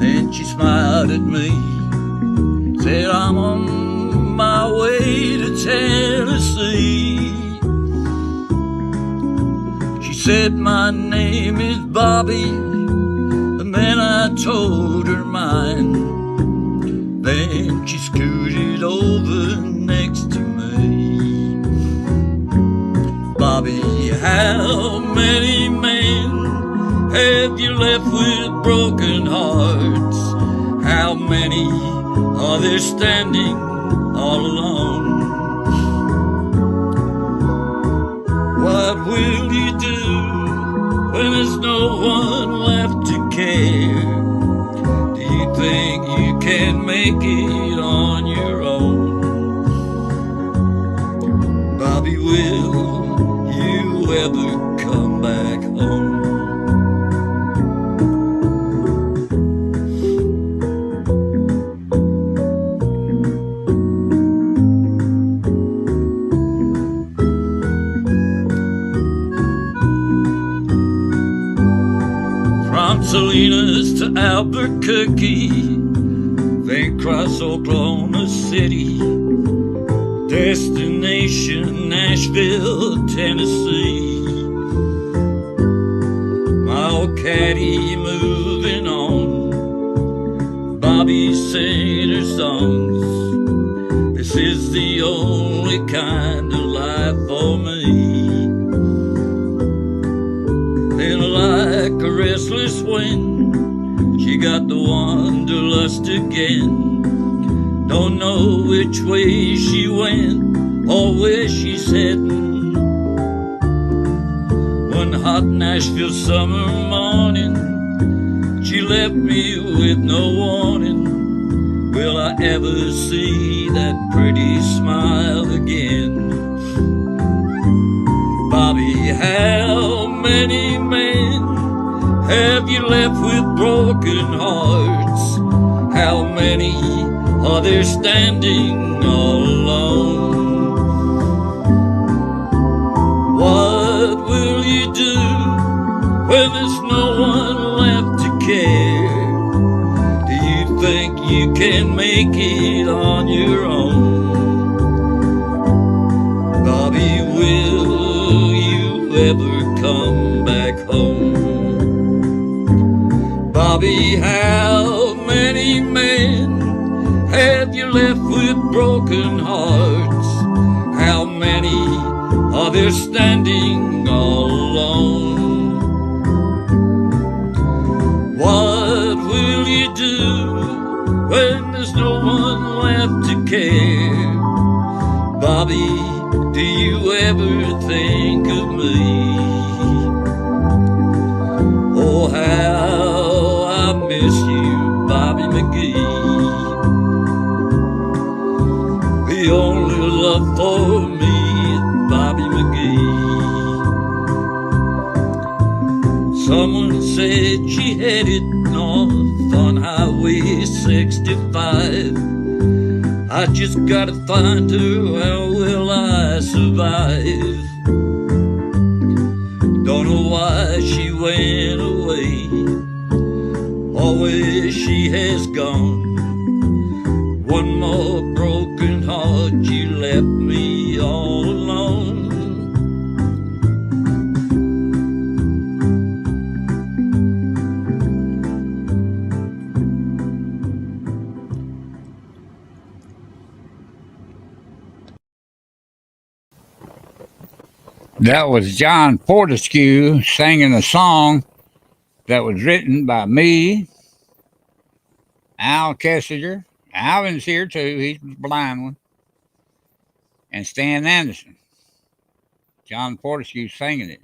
S11: and she smiled at me, said, I'm on my way to Tennessee. She said, my name is Bobby, and then I told her mine. Then she scooted over next to me. Bobby, how many men have you left with broken hearts? How many are there standing all alone? What will you do when there's no one left to care? Do you think you can make it on your own? Bobby, will you ever come back home? From Salinas to Albuquerque, then cross Oklahoma City, destination Nashville, Tennessee. My old caddy moving on, Bobby singing her songs. This is the only kind of life for me. Then like a restless wind, she got the wanderlust again. Don't know which way she went or where she's heading. One hot Nashville summer morning, she left me with no warning. Will I ever see that pretty smile again? Bobby, how many men have you left with broken hearts? How many are there standing all alone? What will you do when there's no one left to care? Do you think you can make it on your own? Bobby, will you ever come back home? Bobby, how many men have you left with broken hearts? How many are there standing all alone? What will you do when there's no one left to care? Bobby, do you ever think of me? Oh, how I miss you, Bobby McGee. The only love for me is Bobby McGee. Someone said she headed north on Highway 65. I just gotta find her, how will I survive? Don't know why she went away or where she has gone. One more broken heart, you left me all alone.
S1: That was John Fortescue singing a song that was written by me, Al Kessinger. Alvin's here too. He's the blind one. And Stan Anderson. John Fortescue singing it.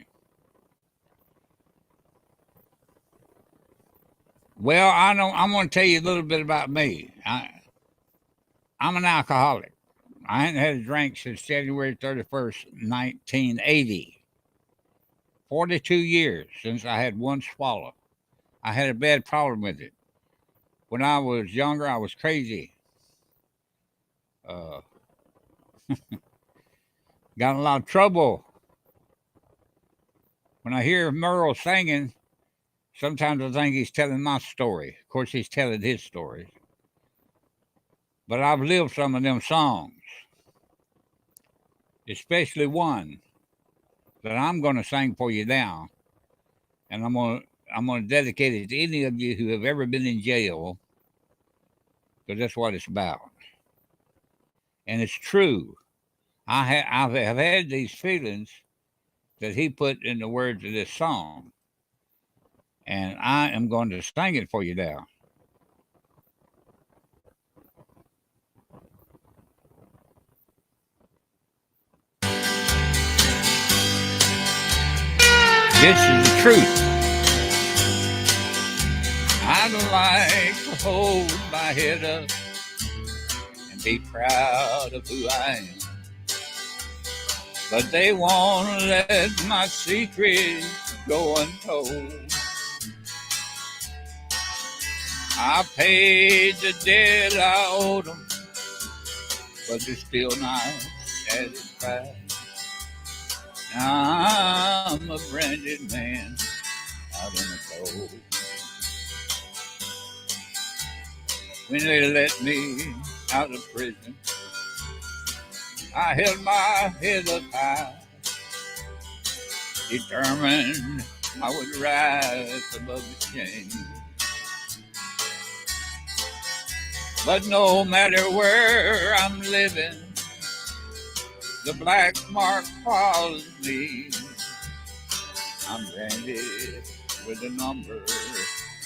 S1: Well, I'm going to tell you a little bit about me. I'm an alcoholic. I hadn't had a drink since January 31st, 1980. 42 years since I had one swallow. I had a bad problem with it. When I was younger, I was crazy. Got in a lot of trouble. When I hear Merle singing, sometimes I think he's telling my story. Of course, he's telling his story. But I've lived some of them songs, especially one that I'm going to sing for you now. And I'm going to dedicate it to any of you who have ever been in jail, because that's what it's about. And it's true. I've had these feelings that he put in the words of this song. And I am going to sing it for you now. This is the truth. I'd like to hold my head up and be proud of who I am. But they won't let my secrets go untold. I paid the debt I owed them, but they're still not satisfied. Now I'm a branded man out in the cold. When they let me out of prison, I held my head up high, determined I would rise above the shame. But no matter where I'm living, the black mark follows me. I'm branded with a number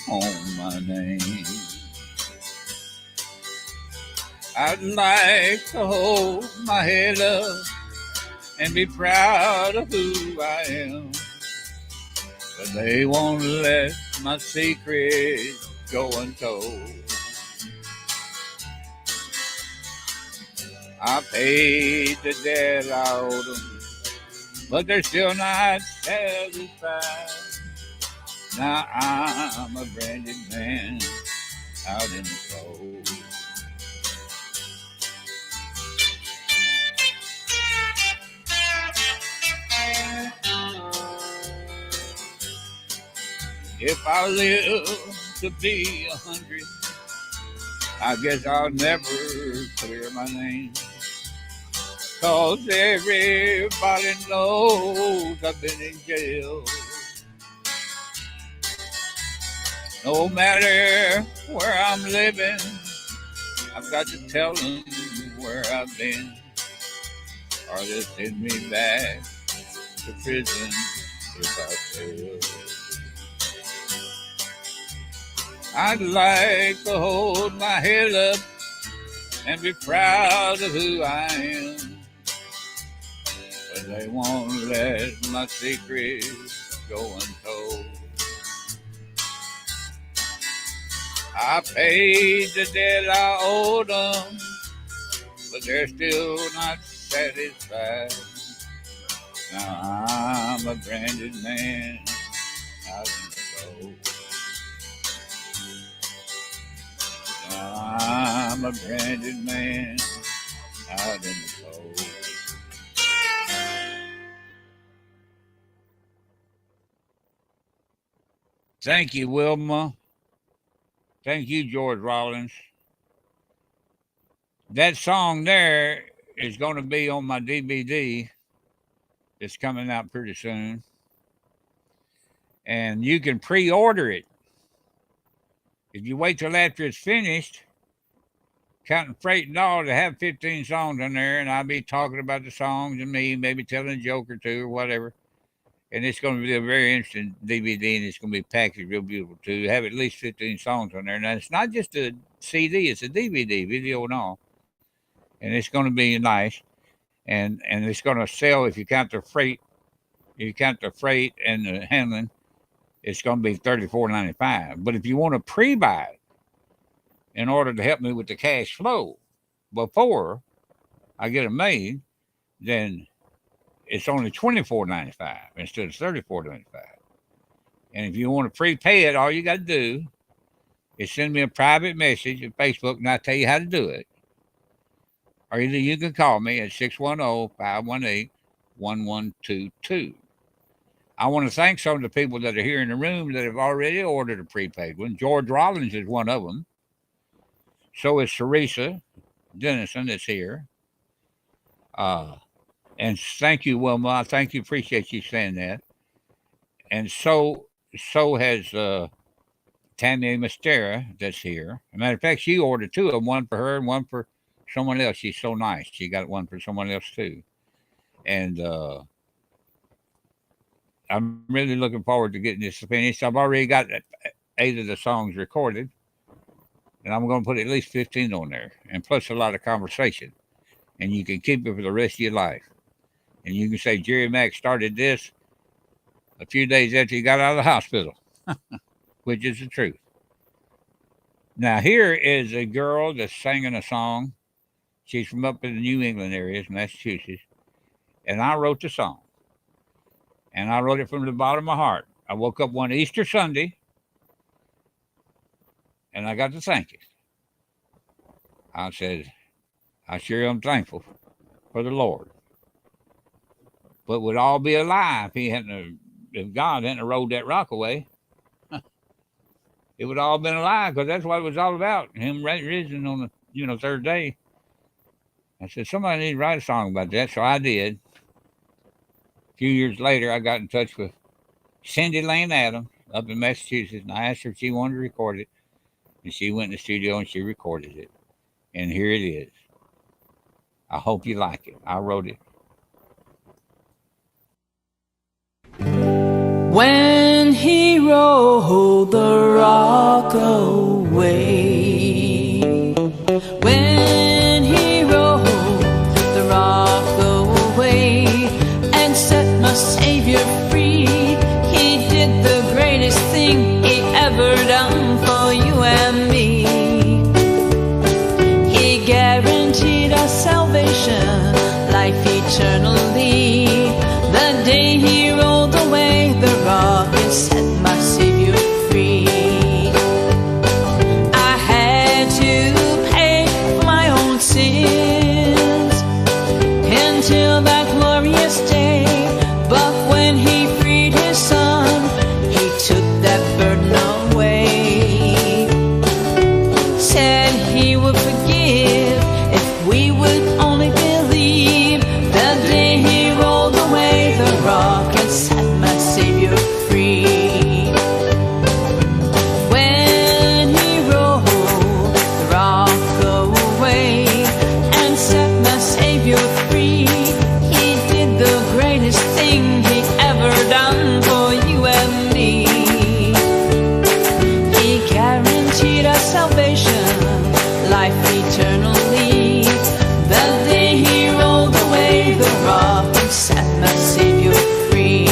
S1: on my name. I'd like to hold my head up and be proud of who I am, but they won't let my secrets go untold. I paid the debt I owed them, but they're still not satisfied. Now I'm a branded man out in the cold. If I live to be 100, I guess I'll never clear my name. 'Cause everybody knows I've been in jail. No matter where I'm living, I've got to tell them where I've been, or they'll send me back to prison if I fail. I'd like to hold my head up and be proud of who I am, but they won't let my secrets go untold. I paid the debt I owed them, but they're still not satisfied. Now I'm a branded man out in the cold. Now I'm a branded man out in the cold. Thank you, Wilma. Thank you, George Rollins. That song there is going to be on my DVD. It's coming out pretty soon. And you can pre-order it. If you wait till after it's finished, counting freight and all, to have 15 songs on there, and I'll be talking about the songs and me, maybe telling a joke or two or whatever. And it's going to be a very interesting DVD, and it's going to be packaged real beautiful too. Have at least 15 songs on there. Now it's not just a CD; it's a DVD, video and all. And it's going to be nice, and it's going to sell if you count the freight. If you count the freight and the handling, it's going to be $34.95. But if you want to pre-buy it in order to help me with the cash flow before I get it made, then it's only $24.95 instead of $34.95. And if you want to prepay it, all you got to do is send me a private message on Facebook, and I'll tell you how to do it. Or either you can call me at 610-518-1122. I want to thank some of the people that are here in the room that have already ordered a prepaid one. George Rollins is one of them. So is Teresa Dennison that's here. And thank you, Wilma. I thank you. Appreciate you saying that. And so has Tammy Mastera that's here. As a matter of fact, she ordered two of them, one for her and one for someone else. She's so nice. She got one for someone else too. And I'm really looking forward to getting this finished. I've already got 8 of the songs recorded, and I'm going to put at least 15 on there, and plus a lot of conversation. And you can keep it for the rest of your life. And you can say Jerry Mack started this a few days after he got out of the hospital, which is the truth. Now, here is a girl that's singing a song. She's from up in the New England areas, Massachusetts. And I wrote the song. And I wrote it from the bottom of my heart. I woke up one Easter Sunday, and I got to thinking. I said, I sure am thankful for the Lord. But would all be a lie if God hadn't rolled that rock away. It would all been a lie, because that's what it was all about. Him risen on the third day. I said, somebody need to write a song about that. So I did. A few years later, I got in touch with Cindy Lane Adams up in Massachusetts, and I asked her if she wanted to record it. And she went in the studio and she recorded it. And here it is. I hope you like it. I wrote it.
S12: When he rolled the rock away, when he rolled the rock away and set my Savior free, he did the greatest thing he ever done for you and me. He guaranteed our salvation, life eternally. The day he rolled away the rock and set my Savior free. I had to pay for my own sins until that glorious day. But when he freed his son, he took that burden away. Said he would forgive if we would only believe. The day he rolled away the rock and set my Savior free. When he rolled the rock away and set my Savior free, he did the greatest thing he ever done for you and me. He guaranteed our salvation, life eternally. The day he rolled away the rock and set my Savior free.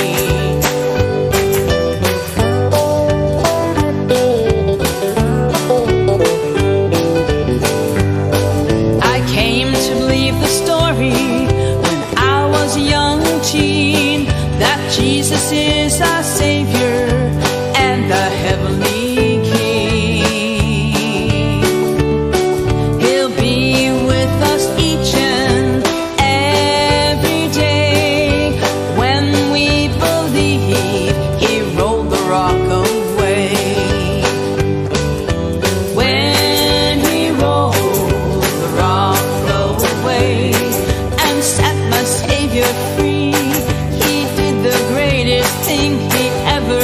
S12: I came to believe the story when I was a young teen, that Jesus is our Savior and the heavenly King. He'll be with us each and every day. When we believe he rolled the rock away. When he rolled the rock away and set my Savior free, he did the greatest thing he ever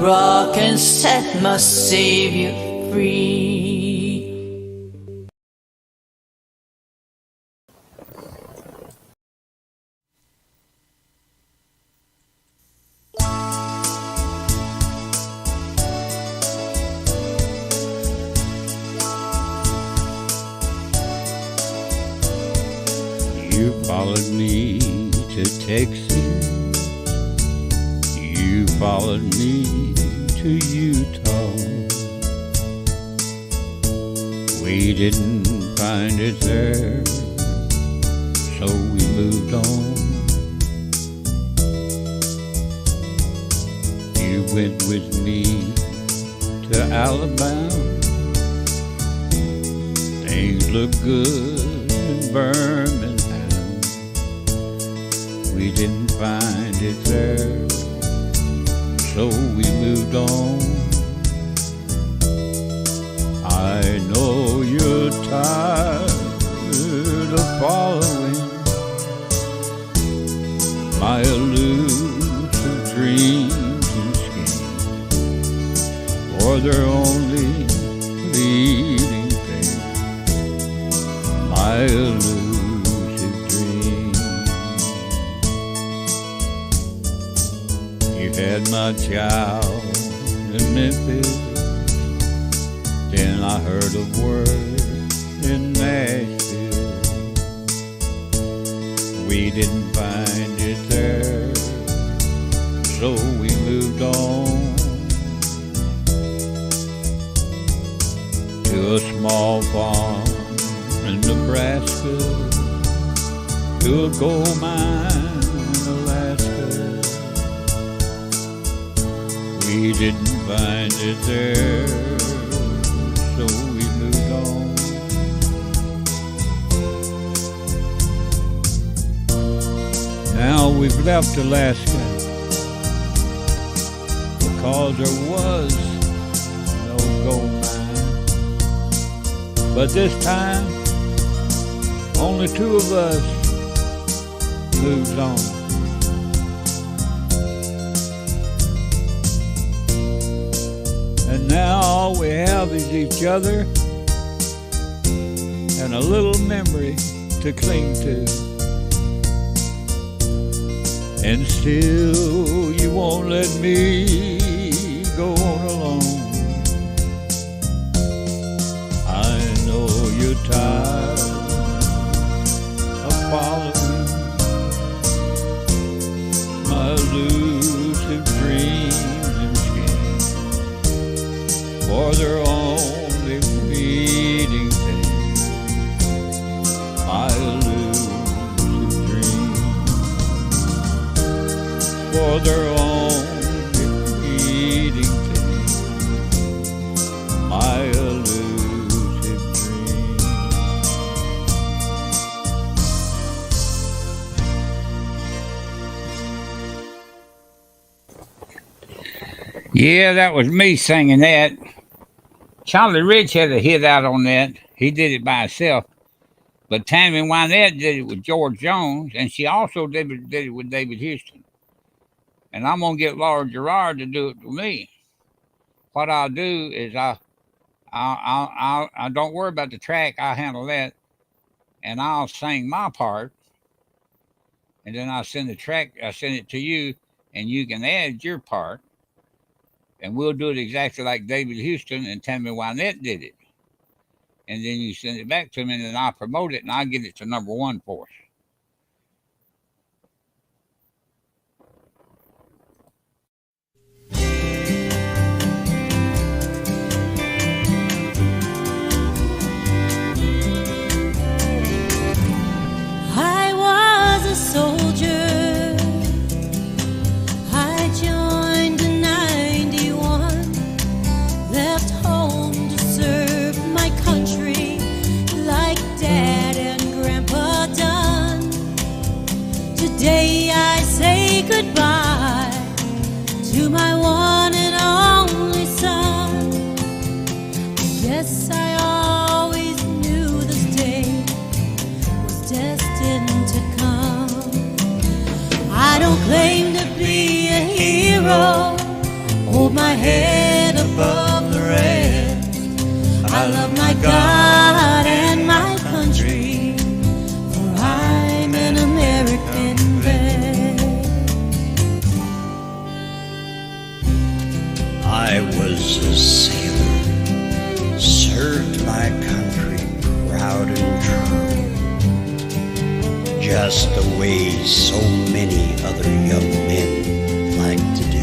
S12: rock and set must save you free.
S4: You followed me to Texas. You followed me to Utah. We didn't find it there, so we moved on. You went with me to Alabama. Things look good in Birmingham. We didn't find it there, so we moved on. I know you're tired of following my elusive dreams and schemes, for they're only fleeting things, my elusive dreams. You had my child in Memphis, then I heard a word in Nashville. We didn't find it there, so we moved on to a small farm in Nebraska, to a gold mine in Alaska. We didn't find it there, so we moved on. Now we've left Alaska because there was no gold mine. But this time, only two of us moved on. And now all we have is each other and a little memory to cling to. And still you won't let me go on alone. I know you're tired of following my elusive dreams and schemes, for they're only fleeting things, my elusive dreams, for they're only fleeting things, my elusive dreams.
S1: Yeah, that was me singing that. Charlie Rich had a hit out on that. He did it by himself. But Tammy Wynette did it with George Jones, and she also did it with David Houston. And I'm going to get Laura Gerard to do it for me. What I'll do is I don't worry about the track. I'll handle that. And I'll sing my part. And then I'll send it to you, and you can add your part. And we'll do it exactly like David Houston and Tammy Wynette did it. And then you send it back to me, and then I'll promote it, and I'll get it to #1 for us.
S3: I was a soldier. I joined in 91, left home to serve my country like Dad and Grandpa done.
S12: my head above the rest. I love my God and my country, for I'm an American vet.
S13: I was a sailor, served my country proud and true, just the way so many other young men like to do.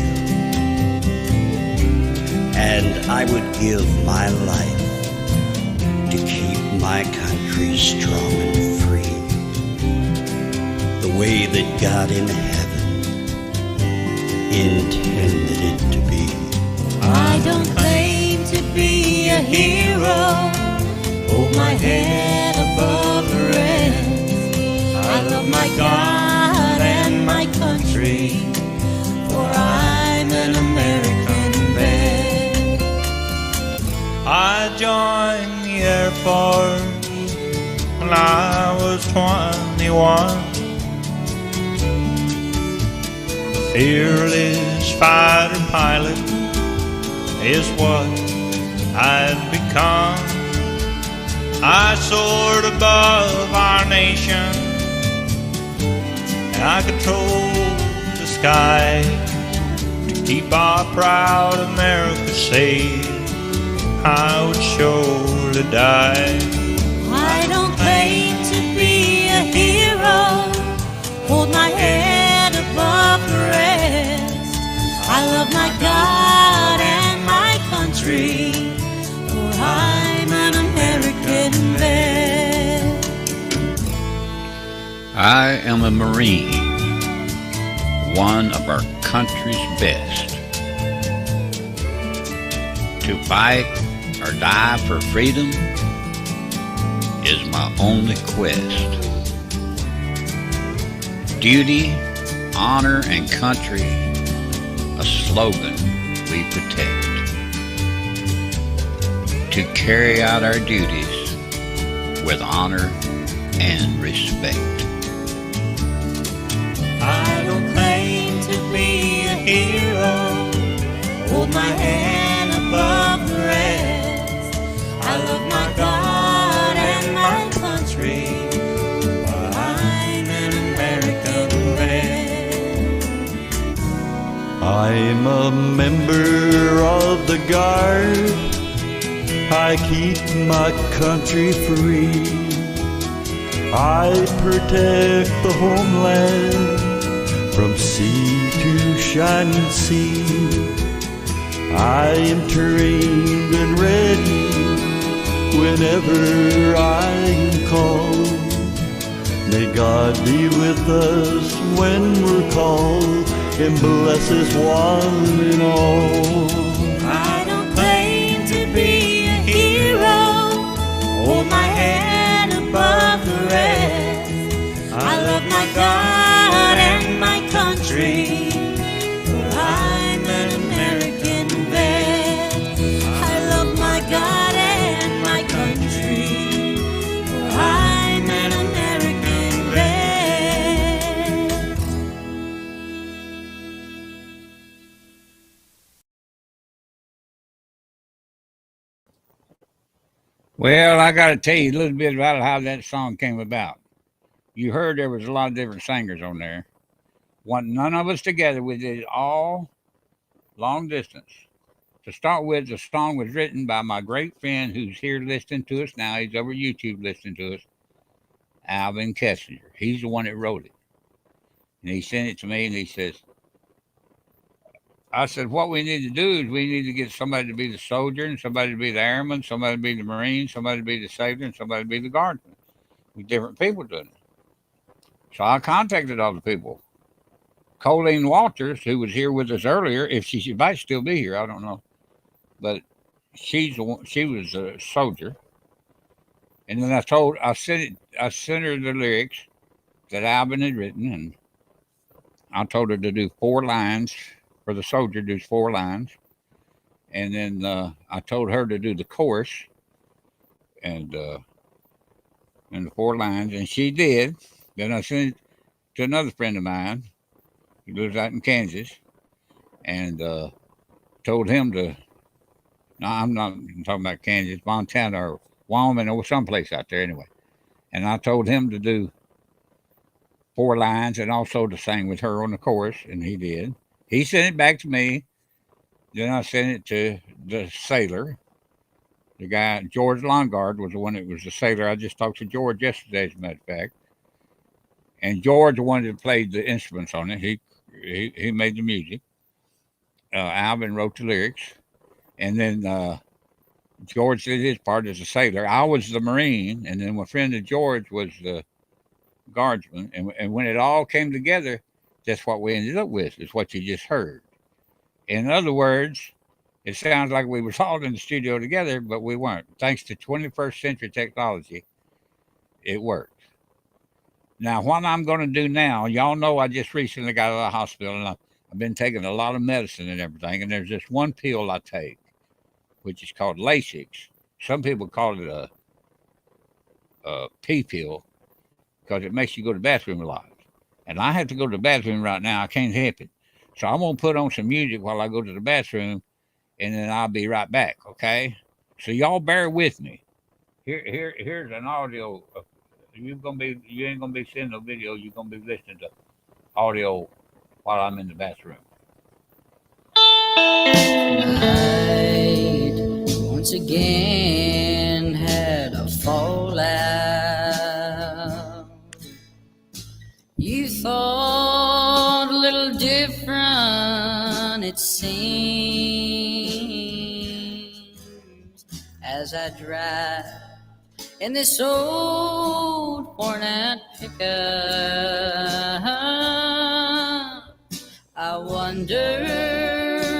S13: And I would give my life to keep my country strong and free, the way that God in heaven intended it to be.
S12: I don't claim to be a hero, hold my head above the rest. I love my God and my country, for I'm an American vet.
S8: I joined the Air Force when I was 21. Fearless fighter pilot is what I've become. I soared above our nation, and I controlled the sky to keep our proud America safe. I would surely die.
S12: I don't claim to be a hero, hold my head above the rest. I love my God and my country, for I'm an American vet.
S1: I am a Marine, one of our country's best. To fight or die for freedom is my only quest. Duty, honor, and country, a slogan we protect. To carry out our duties with honor and respect.
S12: I don't claim to be a hero, hold my head above the rest. I love my God and my country, for I'm an American vet.
S8: I'm a member of the Guard. I keep my country free. I protect the homeland from sea to shining sea. I am trained and ready whenever I am called. May God be with us when we're called, and bless us one and all.
S12: I don't claim to be a hero, hold my head above the rest. I love my God and my country, for I'm an American vet. I love my God and my country, for I'm an American vet.
S1: Well, I got to tell you a little bit about how that song came about. You heard there was a lot of different singers on there. None of us together. We did it all long distance. To start with, the song was written by my great friend who's here listening to us now. He's over YouTube listening to us, Alvin Kessinger. He's the one that wrote it. And he sent it to me and he says, I said, what we need to do is we need to get somebody to be the soldier and somebody to be the airman, somebody to be the Marine, somebody to be the sailor, and somebody to be the guardsman. With different people doing it. So I contacted all the people. Colleen Walters, who was here with us earlier, if she might still be here, I don't know. But she was a soldier. And then I sent her the lyrics that Alvin had written, and I told her to do 4 lines for the soldier, do 4 lines. And then I told her to do the chorus and the 4 lines, and she did. Then I sent it to another friend of mine who lives out in Kansas, and told told him to. No, I'm not talking about Kansas, Montana, or Wyoming, or someplace out there anyway. And I told him to do 4 lines and also to sing with her on the chorus, and he did. He sent it back to me. Then I sent it to the sailor. The guy, George Longard, was the one that was the sailor. I just talked to George yesterday, as a matter of fact. And George wanted to play the instruments on it. He made the music. Alvin wrote the lyrics. And then George did his part as a sailor. I was the Marine, and then my friend of George was the guardsman. And when it all came together, that's what we ended up with, is what you just heard. In other words, it sounds like we were all in the studio together, but we weren't. Thanks to 21st century technology, it worked. Now, what I'm going to do now, y'all know I just recently got out of the hospital, and I've been taking a lot of medicine and everything, and there's this one pill I take, which is called Lasix. Some people call it a pee pill because it makes you go to the bathroom a lot. And I have to go to the bathroom right now. I can't help it. So I'm going to put on some music while I go to the bathroom, and then I'll be right back, okay? So y'all bear with me. Here's an audio. You ain't gonna be seeing no video. You're gonna be listening to audio while I'm in the bathroom.
S12: Night once again had a fallout. You thought a little different, it seems, as I drive in this old worn-out pickup. I wonder,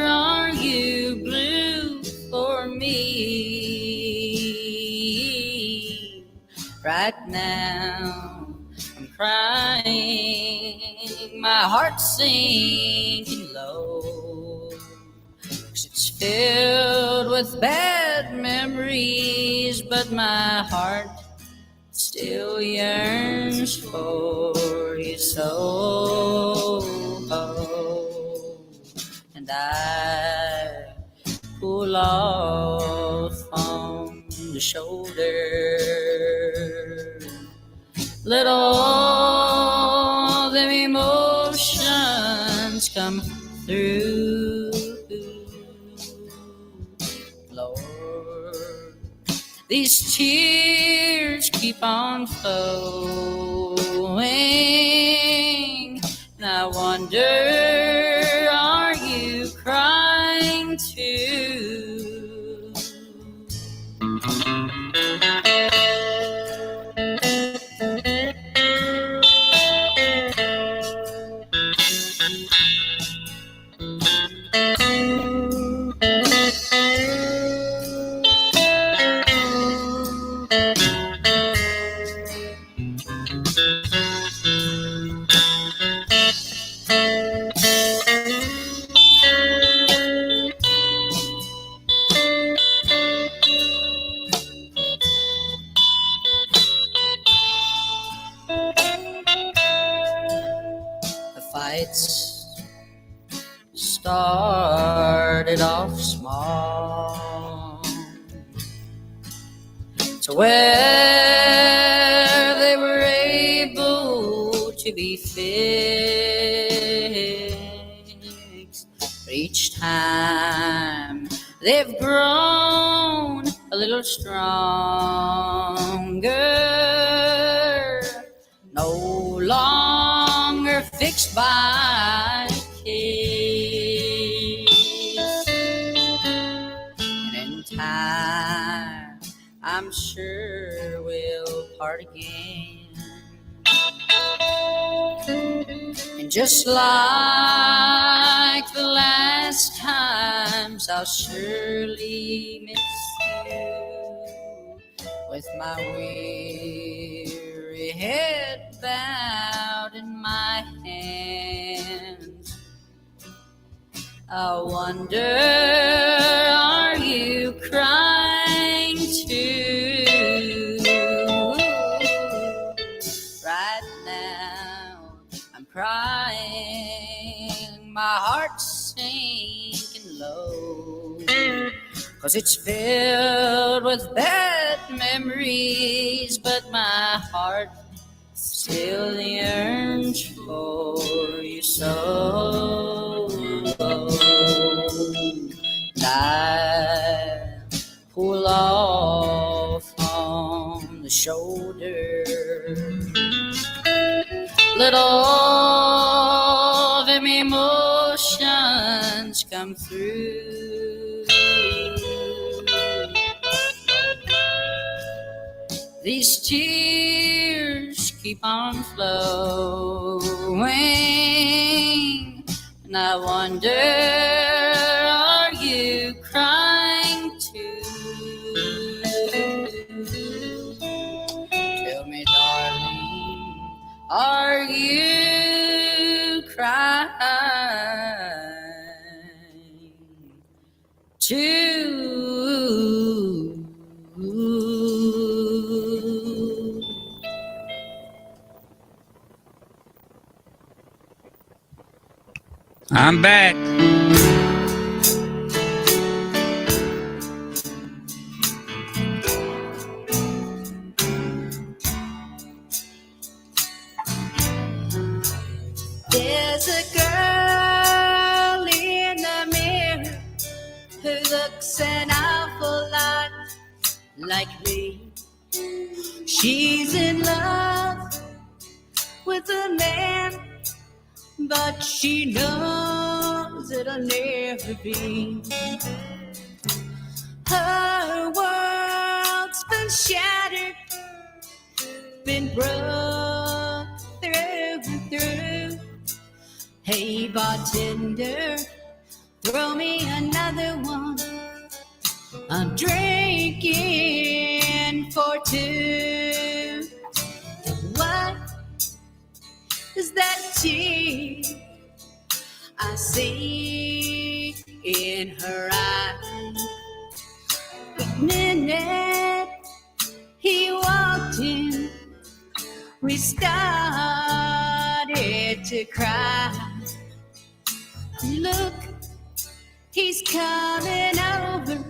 S12: are you blue for me? Right now I'm crying, my heart's sinking low, 'cause it's filled with bad memories, but my heart still yearns for you so. And I pull off on the shoulder, let all them emotions come through. Lord, these tears keep on flowing, and I wonder, are you crying too? Started off small to where they were able to be fixed. But each time they've grown a little stronger, no longer fixed by time, I'm sure we'll part again. And just like the last times, I'll surely miss you, with my weary head bowed in my hands. I wonder, are you crying too? Right now I'm crying, my heart's sinking low. 'cause it's filled with bad memories, but my heart still yearns for you so. And I pull off on the shoulder, let all of them emotions come through. These tears keep on flowing, and I wonder, are you crying too? Tell me, darling, are you crying too?
S1: I'm back.
S12: There's a girl in the mirror who looks an awful lot like me. She's in love with a man, but she knows it'll never be. Her world's been shattered, been broke through and through. Hey, bartender, throw me another one. I'm drinking for two. What is that tear I see in her eyes? The minute he walked in, we started to cry. Look, he's coming over.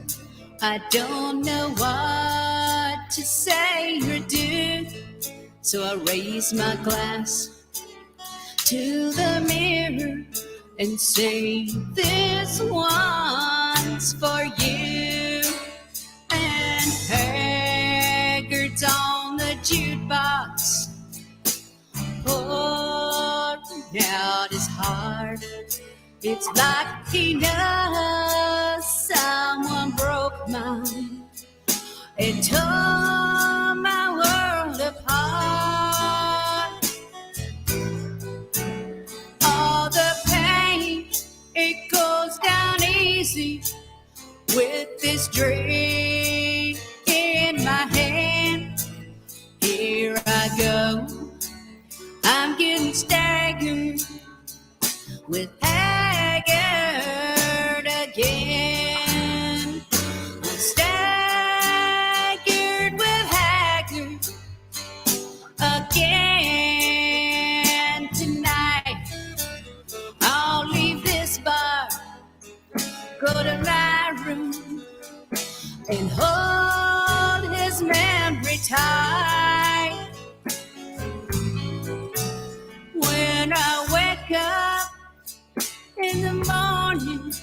S12: I don't know what to say or do, so I raise my glass to the mirror and say, this one's for you. And Haggard's on the jukebox, pouring out his heart. It's like he knows someone broke mine and tore my world apart. All the pain, it goes down easy with this drink in my hand. Here I go, I'm getting staggered with Haggard again. I'm staggered with Haggard again tonight. I'll leave this bar, go to my room, and hold his memory tight. When I wake up in the morning,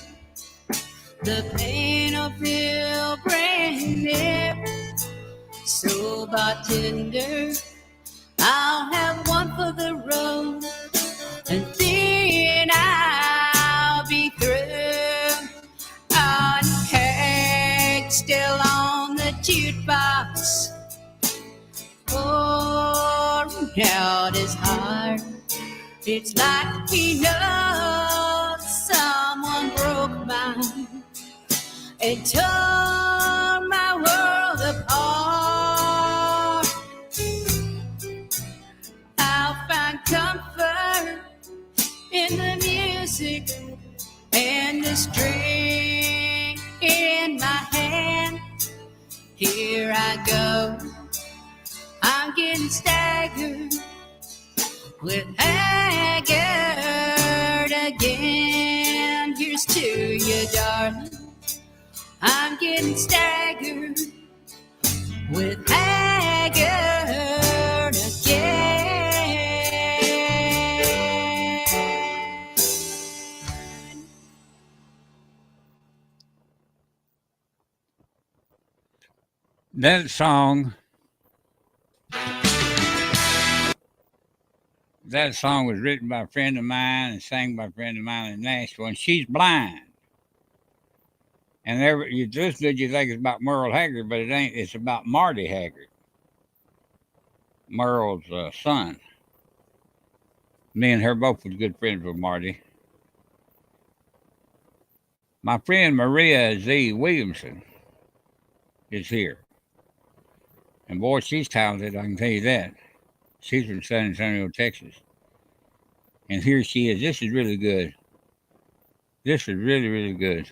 S12: the pain will feel brand new. So bartender, I'll have one for the road, and then I'll be through. On Hag still on the jukebox, pouring out his heart. It's like he knows someone broke mine and tore my world apart. I'll find comfort in the music and this drink in my hand. Here I go, I'm getting staggered with Haggard again. Here's to you, darling. I'm getting staggered with Haggard again.
S1: That song was written by a friend of mine and sang by a friend of mine in Nashville, and she's blind. And you listen to it, you think it's about Merle Haggard, but it ain't. It's about Marty Haggard, Merle's son. Me and her both was good friends with Marty. My friend Maria Z. Williamson is here. And boy, she's talented, I can tell you that. She's from San Antonio, Texas. And here she is. This is really good. This is really, really good.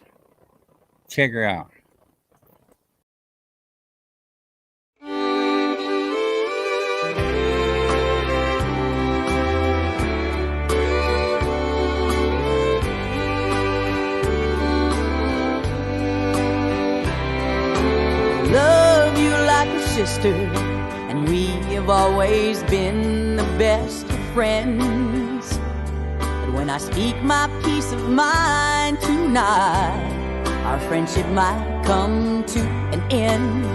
S1: Check her out.
S12: Love you like a sister, and we have always been the best of friends. But when I speak my peace of mind tonight, our friendship might come to an end.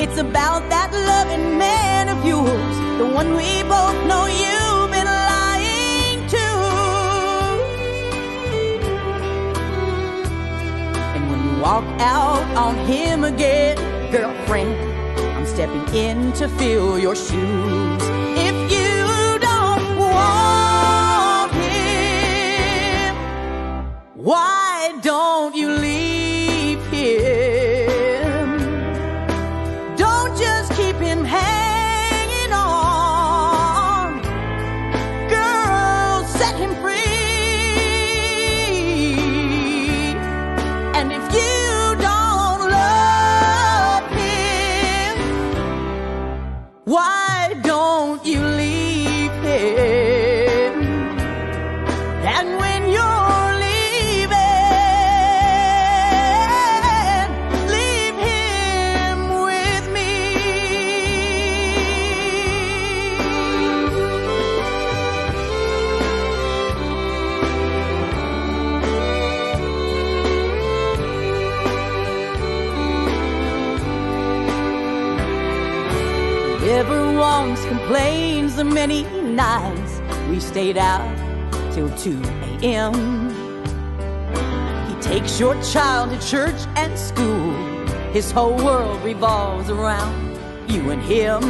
S12: It's about that loving man of yours, the one we both know you've been lying to. And when you walk out on him again, girlfriend, I'm stepping in to fill your shoes. If you don't want him, why don't you leave him? Don't just keep him hanging on. Girl, set him free. And if you don't love him, why don't you leave him? And when you're leaving, leave him with me. Never once complains the many nights we stayed out till 2 a.m. He takes your child to church and school. His whole world revolves around you and him.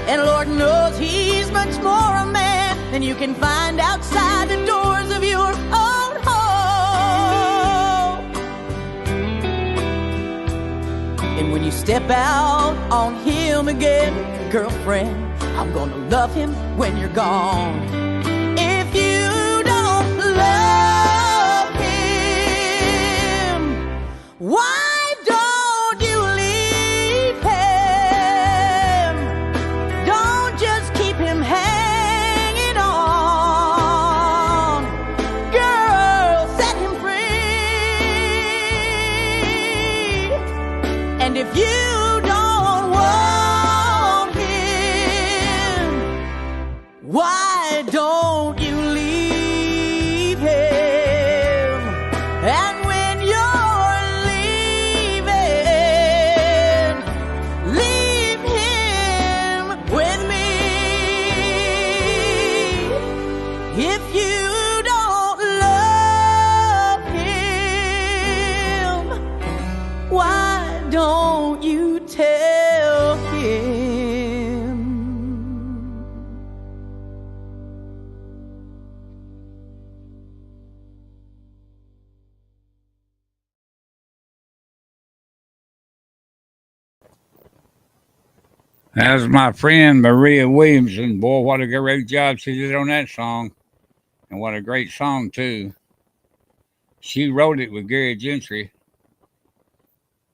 S12: And Lord knows he's much more a man than you can find outside the doors of your own home. And when you step out on him again, girlfriend, I'm gonna love him when you're gone. If you don't love him, why don't you leave him? Don't just keep him hanging on. Girl, set him free. And if you don't want him, why don't you leave him? And when you're leaving, leave him with me. If you don't love him, why don't you tell him?
S1: That was my friend Maria Williamson. Boy, what a great job she did on that song. And what a great song, too. She wrote it with Gary Gentry.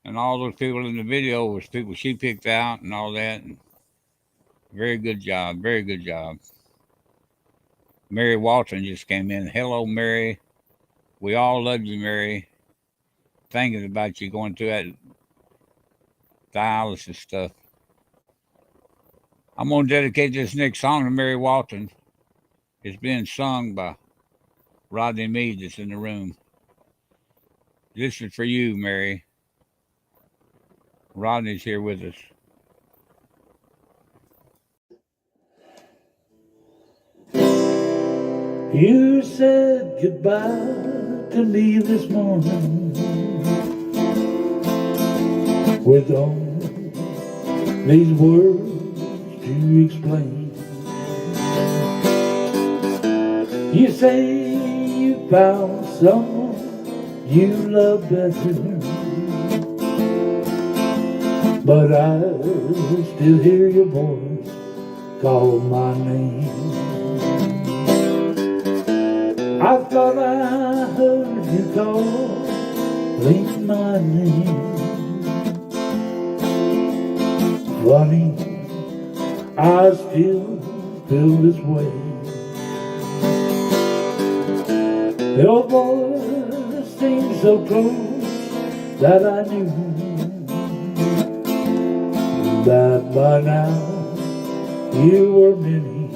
S1: And all those people in the video was people she picked out and all that. And very good job. Very good job. Mary Walton just came in. Hello, Mary. We all love you, Mary. thinking about you going through that dialysis stuff. I'm going to dedicate this next song to Mary Walton. It's being sung by Rodney Mead that's in the room. This is for you, Mary. Rodney's here with us.
S8: You said goodbye to me this morning with all these words to explain. You say you found someone you love better, but I still hear your voice call my name. I thought I heard you calling my name. Funny, I still feel this way. Your voice seems so close that I knew that by now you were many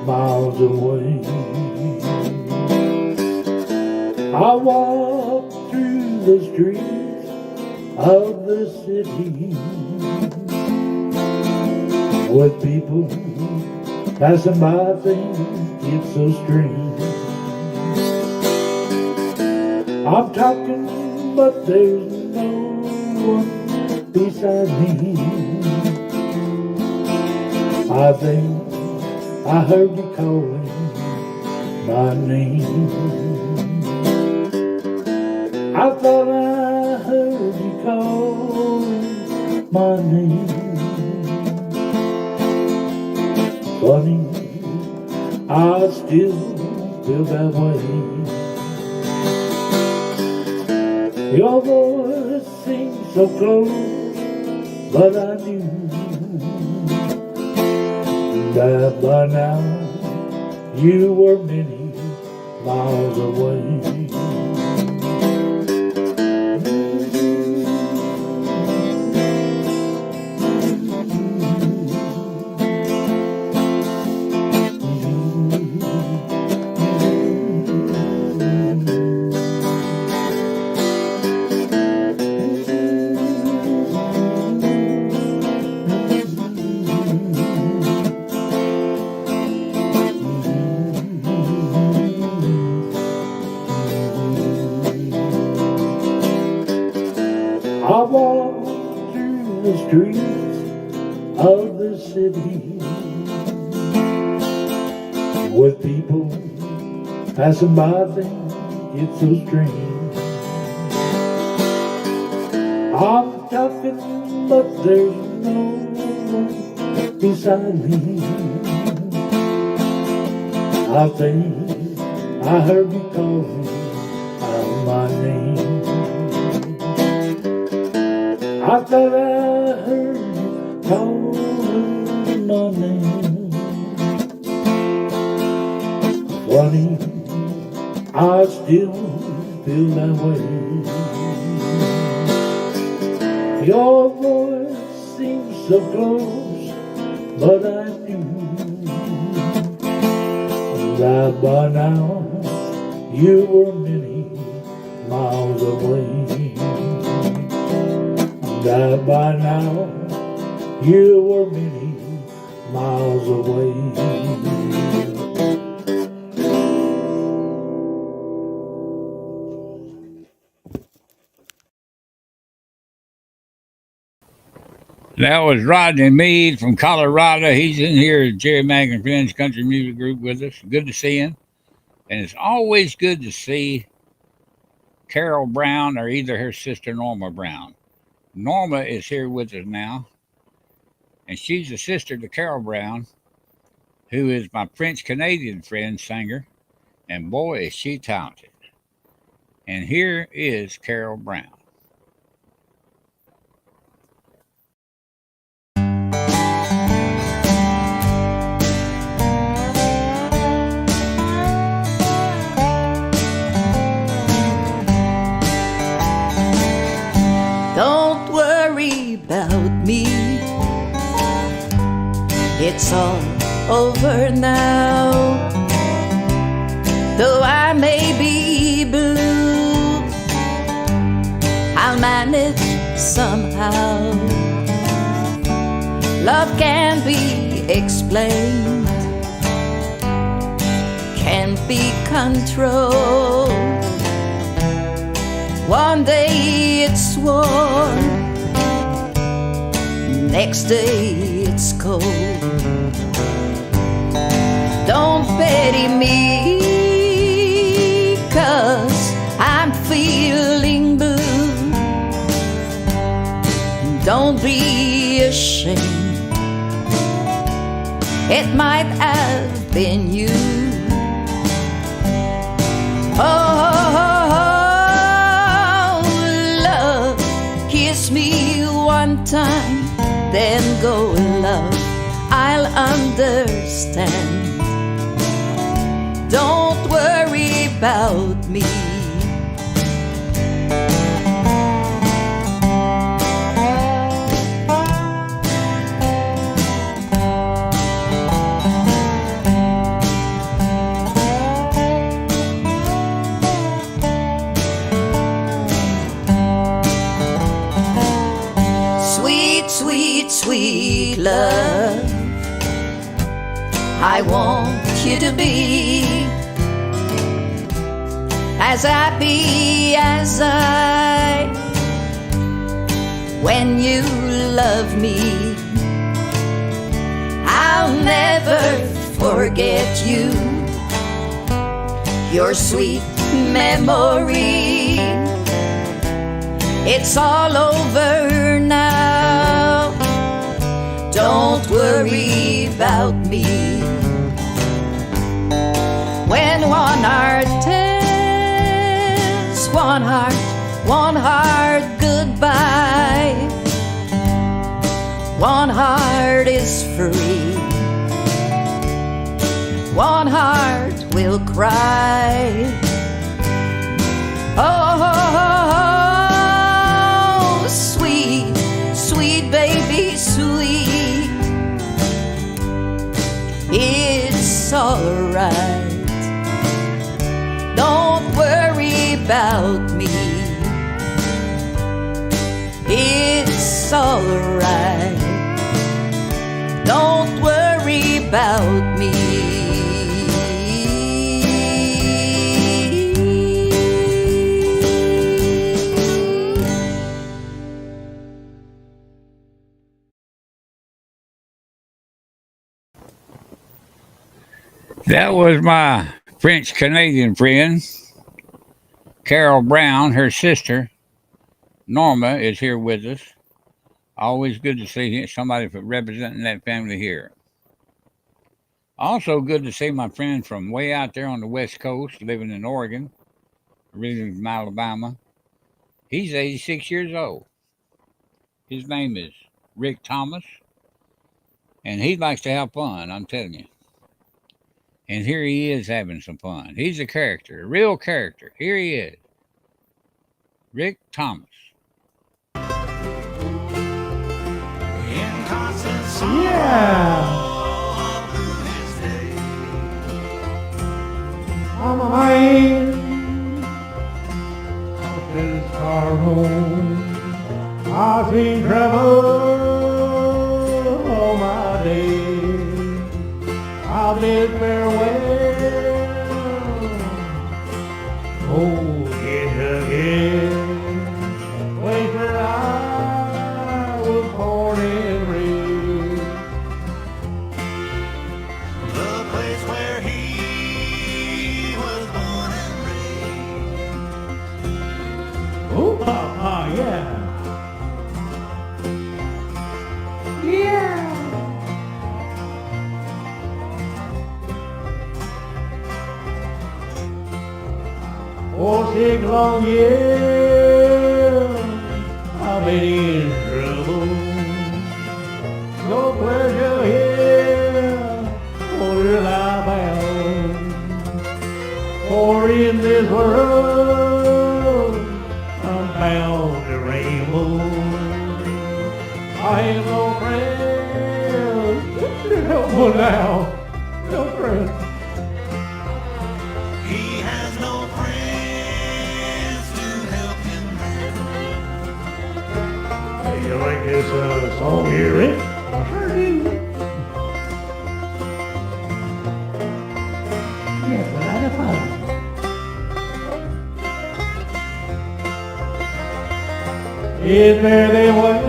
S8: miles away. I walk through the streets of the city with people passing by, things get so strange. I'm talking, but there's no one beside me. I think I heard you calling my name. I thought I heard you calling my name. Funny, I still feel that way. Your voice seems so close, but I knew that by now you were many miles away. I walk through the streets of the city with people passing by, things get so strange. I'm talking, but there's no one beside me. I think I heard you calling out my name. I thought I heard you calling my name. Funny, I still feel that way. Your voice seems so close, but I knew that by now you were many miles away. That by now you were many miles away.
S1: That was Rodney Mead from Colorado. He's in here at Jerry Mack and Friends Country Music Group with us. Good to see him. And it's always good to see Carol Brown or either her sister Norma Brown. Norma is here with us now, and she's a sister to Carol Brown, who is my French-Canadian friend singer, and boy, is she talented. And here is Carol Brown.
S12: it's all over now. Though I may be blue, I'll manage somehow. Love can be explained, can't be controlled. One day it's warm, next day it's cold. Don't pity me, 'cause I'm feeling blue. Don't be ashamed, it might have been you. Oh, love, kiss me one time, then go, love, I'll understand. Don't worry about me. Sweet, sweet love, I want you to be as happy as I when you love me. I'll never forget you, your sweet memory. It's all over now, don't worry about me. When one heart tells one heart goodbye, one heart is free, one heart will cry. Oh, sweet, sweet baby, sweet, it's alright. Don't worry about me, it's alright. Don't worry about me.
S1: That was my French-Canadian friend, Carol Brown. Her sister, Norma, is here with us. Always good to see somebody representing that family here. Also good to see my friend from way out there on the West Coast, living in Oregon, originally from Alabama. He's 86 years old. His name is Rick Thomas, and he likes to have fun, I'm telling you. And here he is having some fun. He's a character, a real character. Here he is, Rick Thomas.
S9: Yeah. I'm a man of this far home. I've seen trouble all my days. I'll bid farewell. Oh, Kentucky, place where I was born and raised. The place where he was born and raised. Oh, yeah. Yeah. For 6 long years I've been in trouble. No pleasure here, or I bound. For in this world I'm bound to rainbow. I have no friends, no
S8: trouble now. No friends.
S5: He has no friends to help him.
S8: Hey, you like this song here, Rick? I sure do. Yes, a lot of fun. In there they were,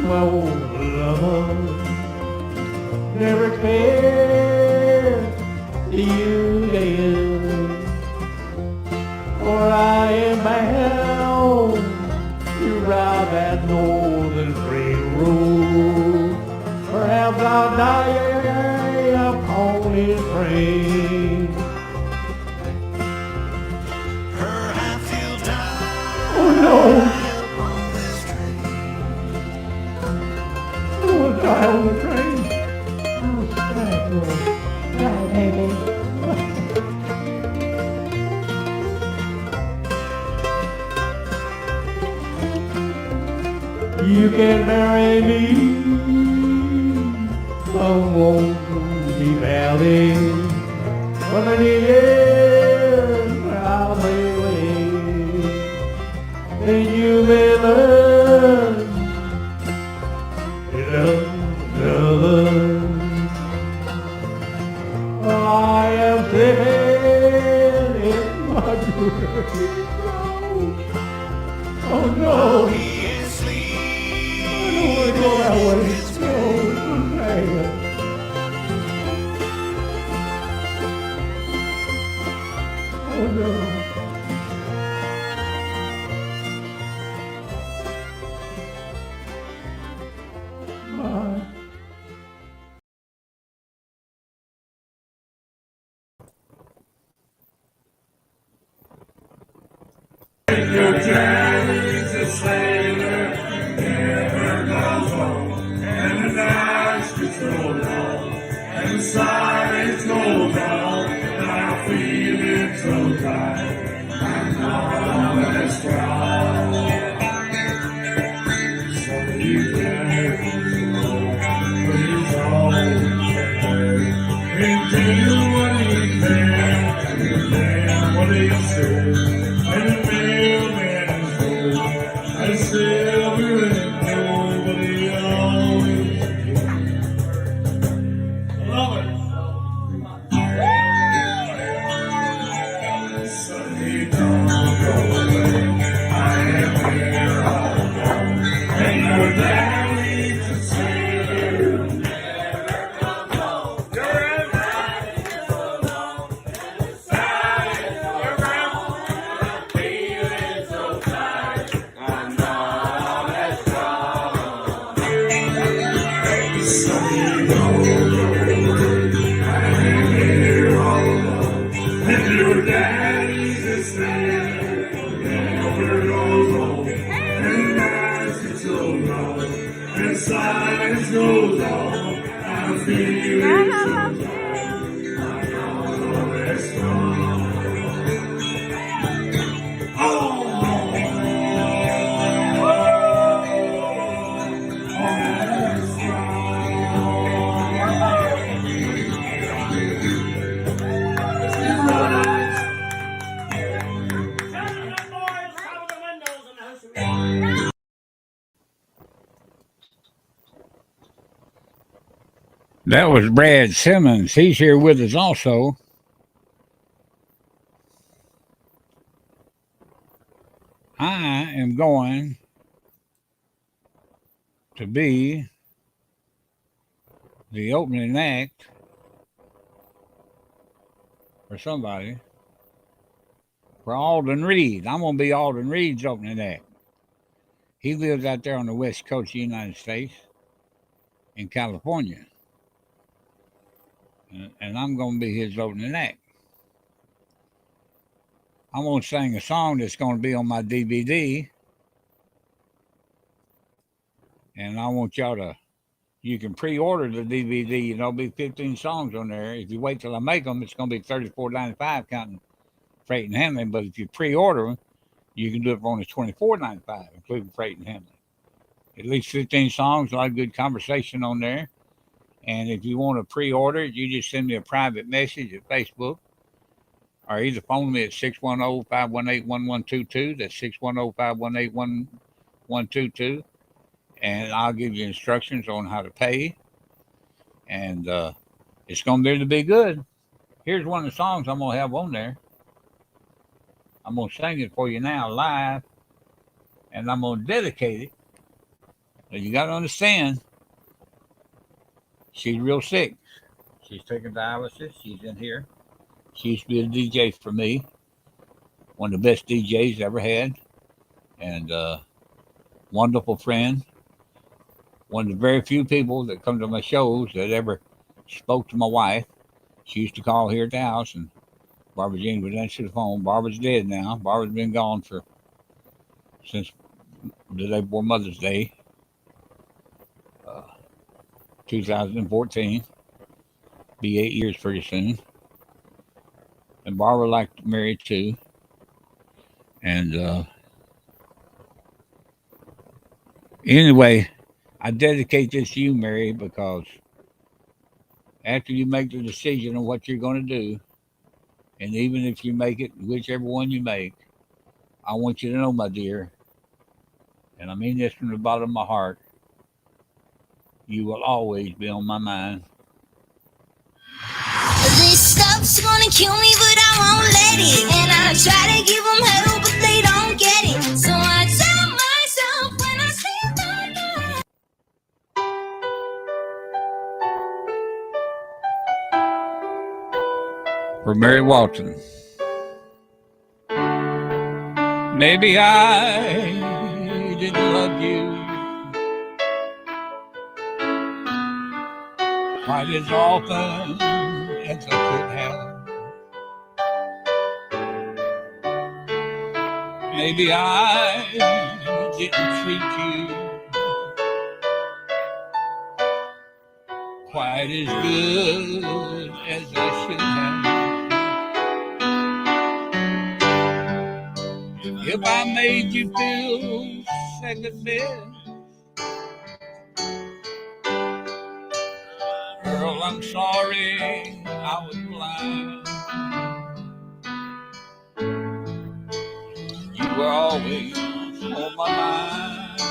S8: my old lover. Never cared to you again. For I am bound to ride that northern freight road. Perhaps I'll die upon his train.
S5: Perhaps he'll die
S8: Oh no!
S5: on this train.
S8: I want to die on the train. Oh, sky, die, baby. You can marry me, I won't be valley. For many years I'll be waiting. Then you may learn to love another. I am sitting in my grave. Oh no!
S5: He is sleeping.
S8: I don't want to go that way. No, okay. Oh no. Bye.
S14: Your daddy's a sailor, never goes home, and the nights get so long, and the silence goes on, and I feel it so tight, I'm not as strong. So you there, but he's always there, and do what he can, and then what he says. And the mailman is old, and silver and gold, but he always cares. Love it. Sonny, don't go away. I am here all alone, and your daddy's a sailor. Never comes home. Your daddy's so long, and the silence around. Your daddy's a sailor, never goes home, and nights get so long, and silence goes on. I feel it sometimes, I know it's wrong.
S1: That was Brad Simmons. He's here with us also. I am going to be the opening act for somebody for Alden Reed. I'm going to be Alden Reed's opening act. He lives out there on the west coast of the United States in California. And I'm going to be his opening act. I'm going to sing a song that's going to be on my DVD. And I want y'all to, you can pre-order the DVD. There'll be 15 songs on there. If you wait till I make them, it's going to be $34.95 counting freight and handling. But if you pre-order them, you can do it for only $24.95, including freight and handling. At least 15 songs, a lot of good conversation on there. And if you want to pre-order it, you just send me a private message at Facebook, or either phone me at 610-518-1122. That's 610-518-1122. And I'll give you instructions on how to pay. And it's going to be good. Here's one of the songs I'm going to have on there. I'm going to sing it for you now live. And I'm going to dedicate it. But you got to understand, she's real sick. She's taking dialysis. She's in here. She used to be a DJ for me. One of the best DJs ever had. And wonderful friend. One of the very few people that come to my shows that ever spoke to my wife. She used to call here at the house, and Barbara Jean would answer the phone. Barbara's dead now. Barbara's been gone since the day before Mother's Day, 2014. Be 8 years pretty soon. And Barbara liked Mary too. And anyway, I dedicate this to you, Mary, because after you make the decision on what you're going to do, and even if you make it, whichever one you make, I want you to know, my dear, and I mean this from the bottom of my heart, you will always be on my mind.
S15: This stuff's gonna kill me, but I won't let it. And I try to give them help, but they don't get it. So I tell myself when I sleep at night.
S1: For Mary Walton. Maybe I didn't love you quite as often as I could have. Maybe I didn't treat you quite as good as I should have. If I made you feel second best, girl, I'm sorry I was blind. You were always on my mind.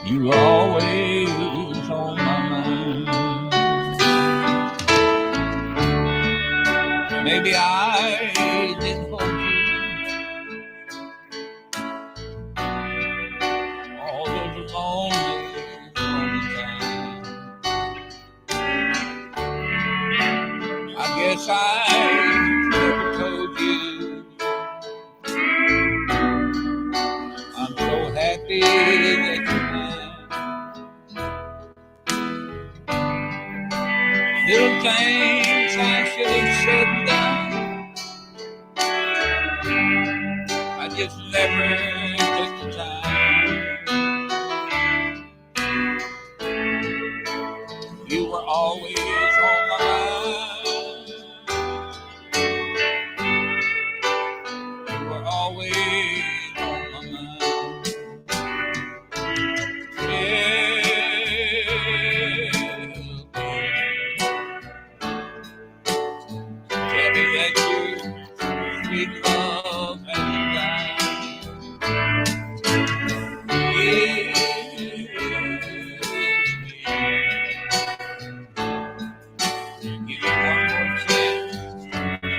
S1: You were always on my mind. Maybe I didn't hold you all those lonely times. I guess I never told you I'm so happy that you're mine. Little things I should have said and done, I just never took the time. You were always on my mind. You were always on my mind. Tell me that your sweet love has died. Give you one more chance.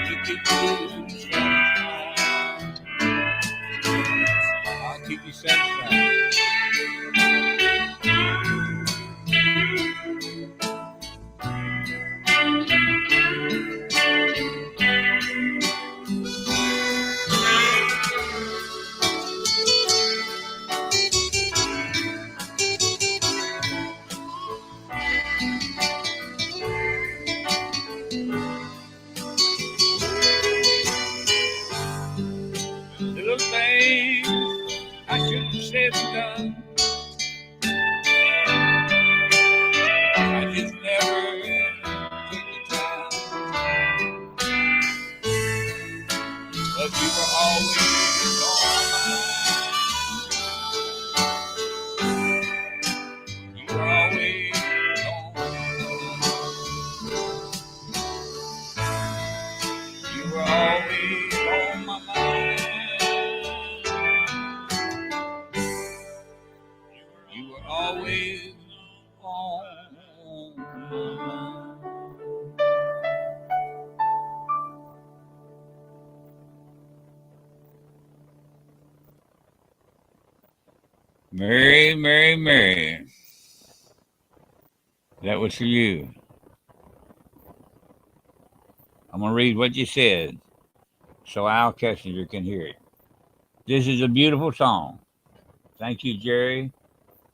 S1: You keep you satisfied. I'll keep you satisfied. Little things I should have said and done, I just never took the time. But you were always on my mind. Mary, Mary, Mary. That was for you. I'm going to read what you said so Al Kessinger can hear it. This is a beautiful song. Thank you, Jerry.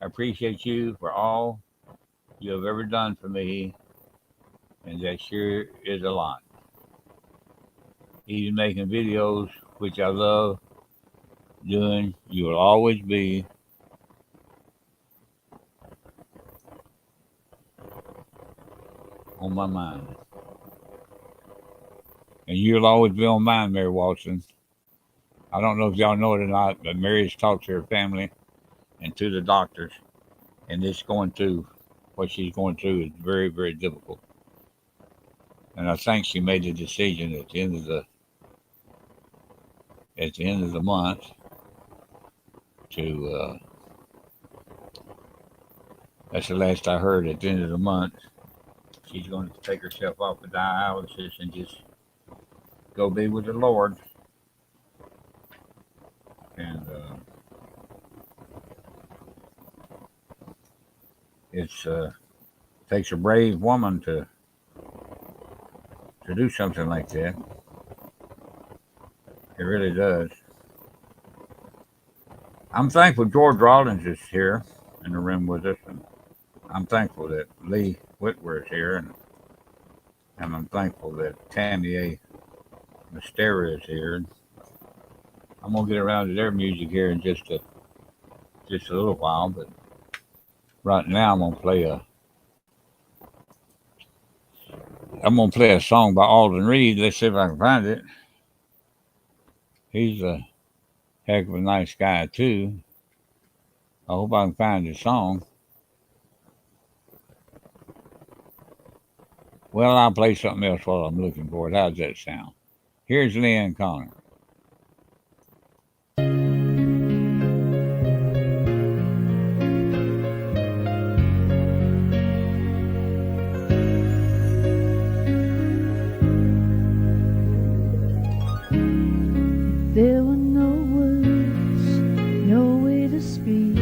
S1: I appreciate you for all you have ever done for me, and that sure is a lot. Even making videos, which I love doing, you will always be on my mind. And you'll always be on mine, Mary Watson. I don't know if y'all know it or not, but Mary's talked to her family and to the doctors, and this going through what she's going through is very, very difficult. And I think she made the decision at the end of the month to that's the last I heard. At the end of the month, she's going to take herself off of dialysis and just go be with the Lord. And it's takes a brave woman to do something like that. It really does. I'm thankful George Rawlings is here in the room with us, and I'm thankful that Lee Whitworth is here, and I'm thankful that Tammy A. Mystera is here. I'm gonna get around to their music here in just a little while, but right now I'm gonna play a song by Alden Reed. Let's see if I can find it. He's a heck of a nice guy too. I hope I can find his song. Well, I'll play something else while I'm looking for it. How's that sound? Here's Leanne Connor.
S16: There were no words, no way to speak.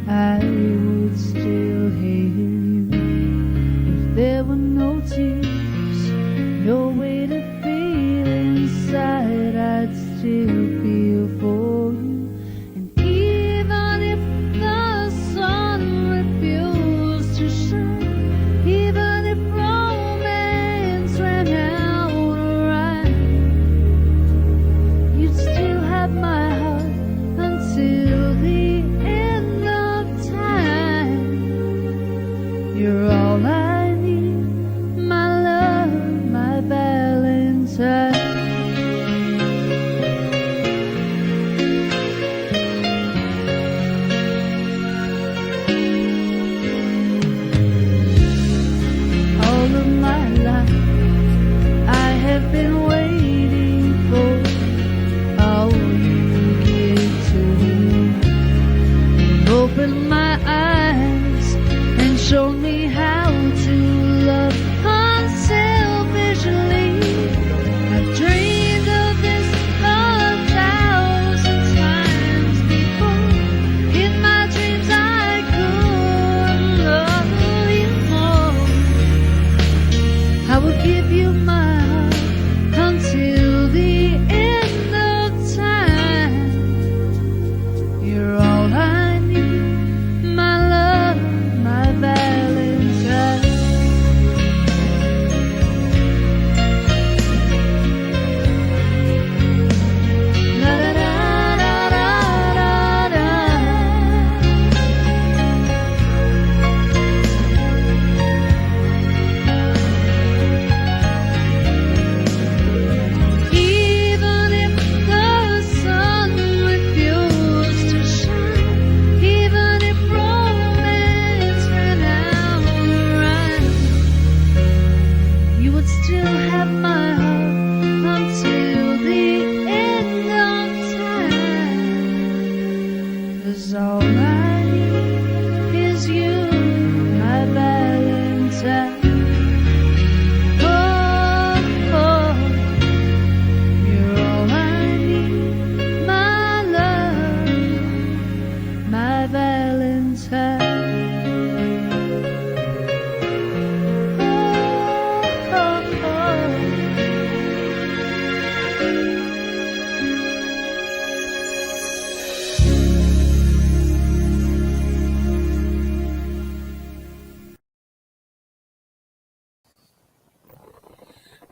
S16: I would still hear you. If there were no tears, no way to feel inside, I'd still feel for you. And even if the sun refused to shine, even if romance ran out of rhyme, you'd still have my heart until the end of time. You're all I need, my love, my Valentine.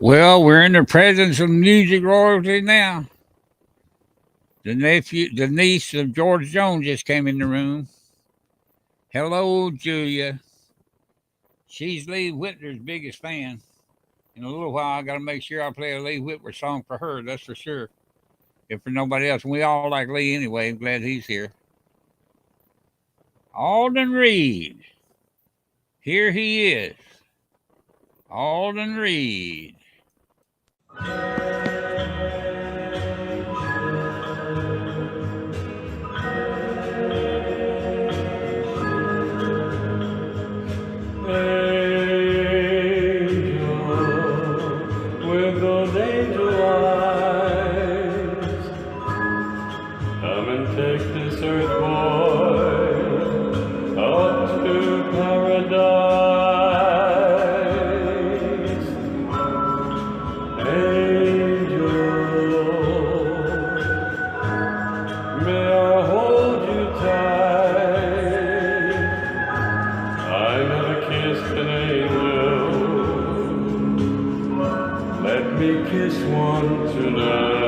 S1: Well, we're in the presence of music royalty now. The niece of George Jones just came in the room. Hello, Julia. She's Lee Whitler's biggest fan. In a little while, I got to make sure I play a Lee Whitler song for her. That's for sure. If for nobody else, we all like Lee anyway. I'm glad he's here. Alden Reed. Here he is. Alden Reed.
S17: With those angel eyes, come and take this earth boy up to paradise. Angel, may I hold you tight? I never kissed an angel. Let me kiss one tonight.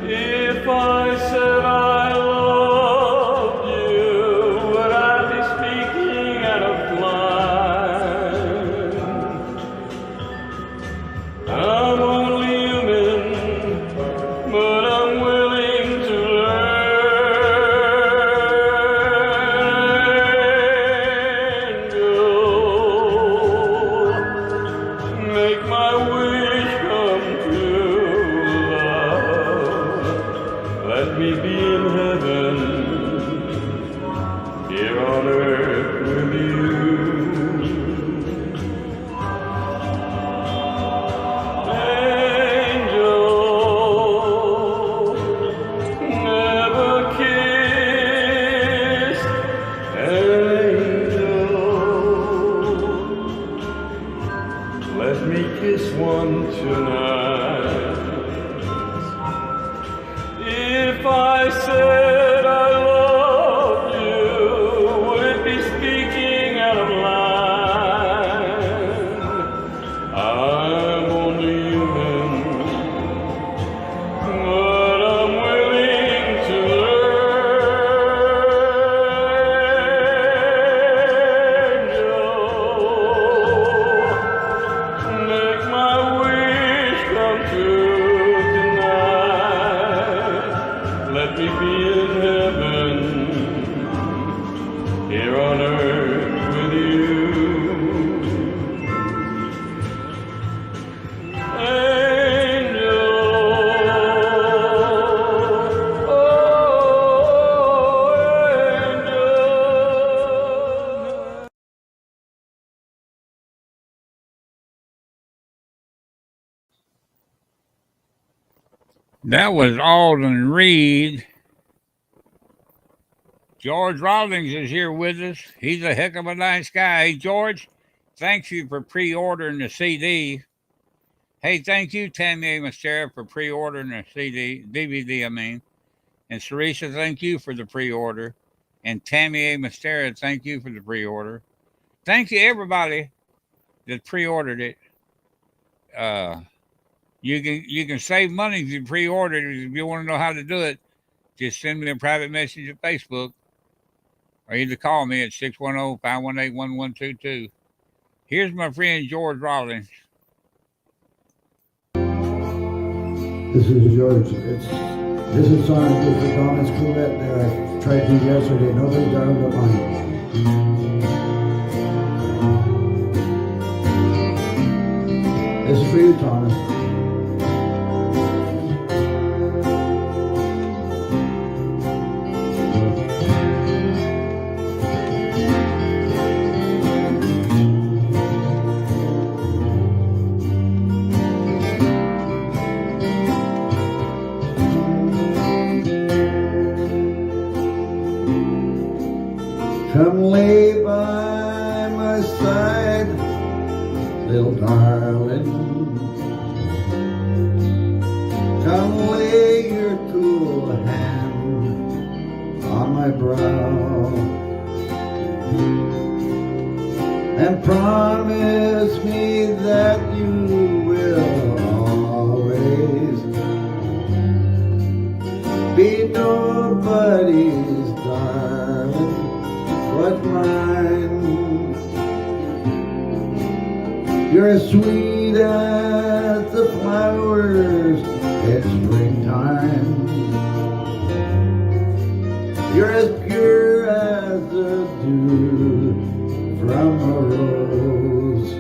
S17: If I said I loved you, would I be speaking out of line? I'm only human, but I'm willing to learn. Make my wish come true, love. Let me be in heaven, here on earth with you. Angel, never kissed an angel. Let me kiss one tonight. If I said I loved you, would it be speaking out of line? I'm only human, but I'm willing to learn. Make my wish come true tonight. Let me be in heaven, here on earth with you. Angel, oh angel.
S1: That was Alden Reed. George Rawlings is here with us. He's a heck of a nice guy. Hey, George, thank you for pre-ordering the CD. Hey, thank you, Tammy A. Mastera, for pre-ordering the DVD, I mean. And Sarisa, thank you for the pre-order. And Tammy A. Mastera, thank you for the pre-order. Thank you, everybody that pre-ordered it. You can save money if you pre-order it. If you want to know how to do it, just send me a private message at Facebook or either call me at 610-518-1122. Here's my friend George Rawlings.
S18: This is George. This is song I did for Thomas Coolette that I tried to yesterday. Nobody down but mine. This is for you, Thomas. Come lay by my side, little darling. Come lay your cool hand on my brow and promise me as sweet as the flowers in springtime. You're as pure as the dew from a rose.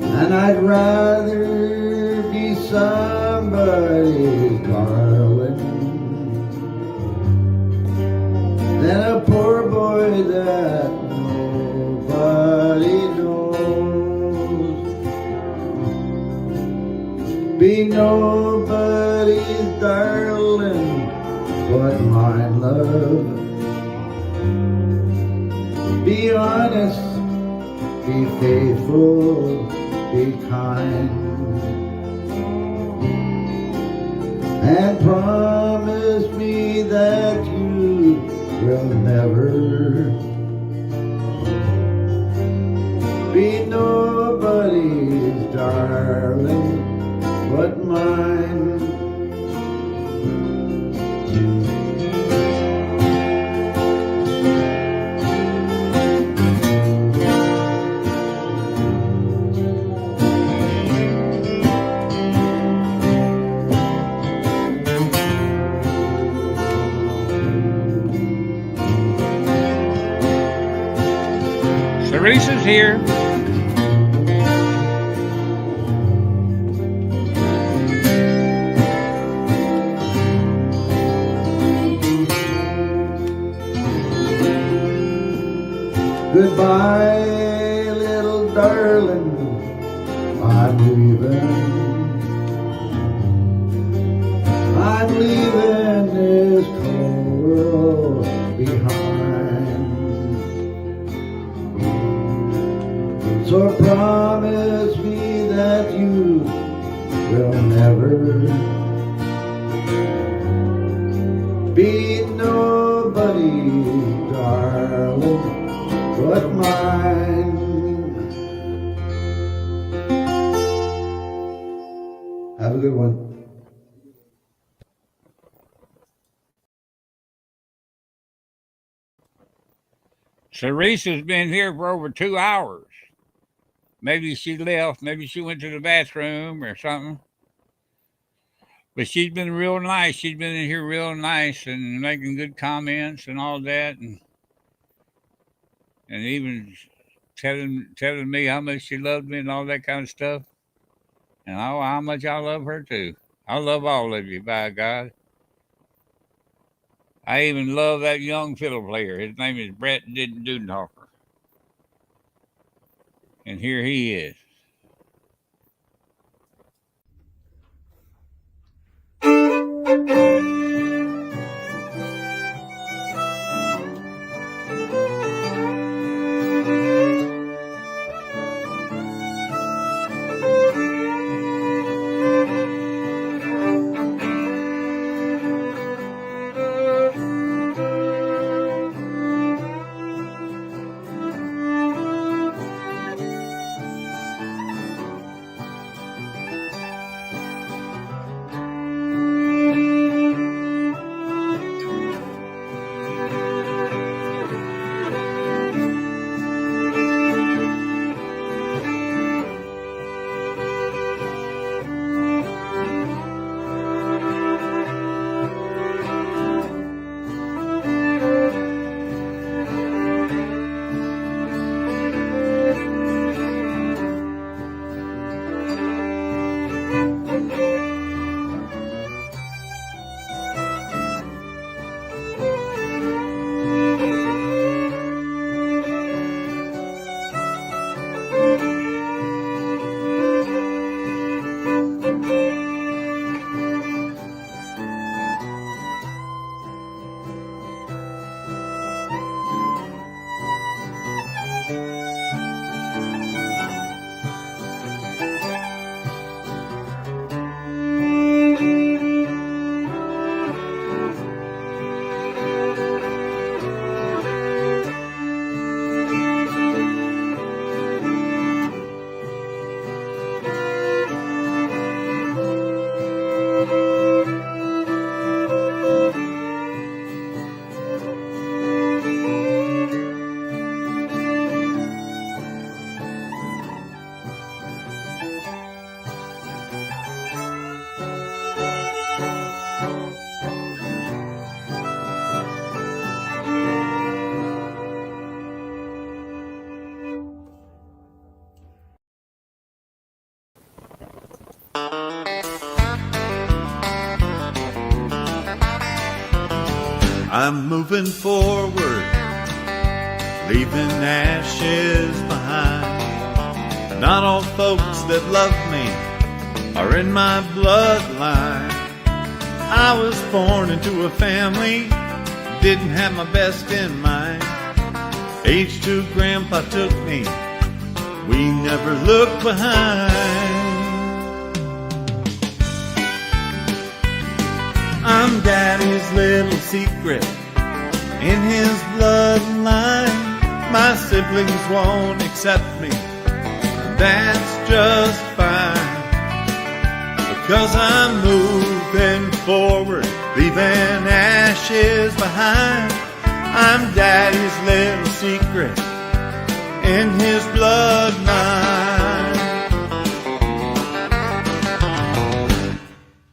S18: And I'd rather be somebody's darling than a poor boy that nobody knows. Be nobody's darling but mine, love. Be honest, be faithful, be kind, and promise me that you will never be nobody's darling but mine.
S1: Teresa's here.
S18: Goodbye, little darling, I'm leaving. I'm leaving this cold world behind. So promise me that you will never be nobody's darling but mine. Have a good one.
S1: Teresa's been here for over 2 hours. Maybe she left. Maybe she went to the bathroom or something. But she's been real nice. She's been in here real nice and making good comments and all that. And even telling me how much she loved me and all that kind of stuff. And how much I love her too. I love all of you, by God. I even love that young fiddle player. His name is Brett Dudenhofer. And here he is.
S5: I'm moving forward, leaving ashes behind. Not all folks that love me are in my bloodline. I was born into a family, didn't have my best in mind. Age 2 grandpa took me, we never looked behind. I'm daddy's little secret in his bloodline. My siblings won't accept me, that's just fine. Because I'm moving forward, leaving ashes behind. I'm daddy's little secret in his bloodline.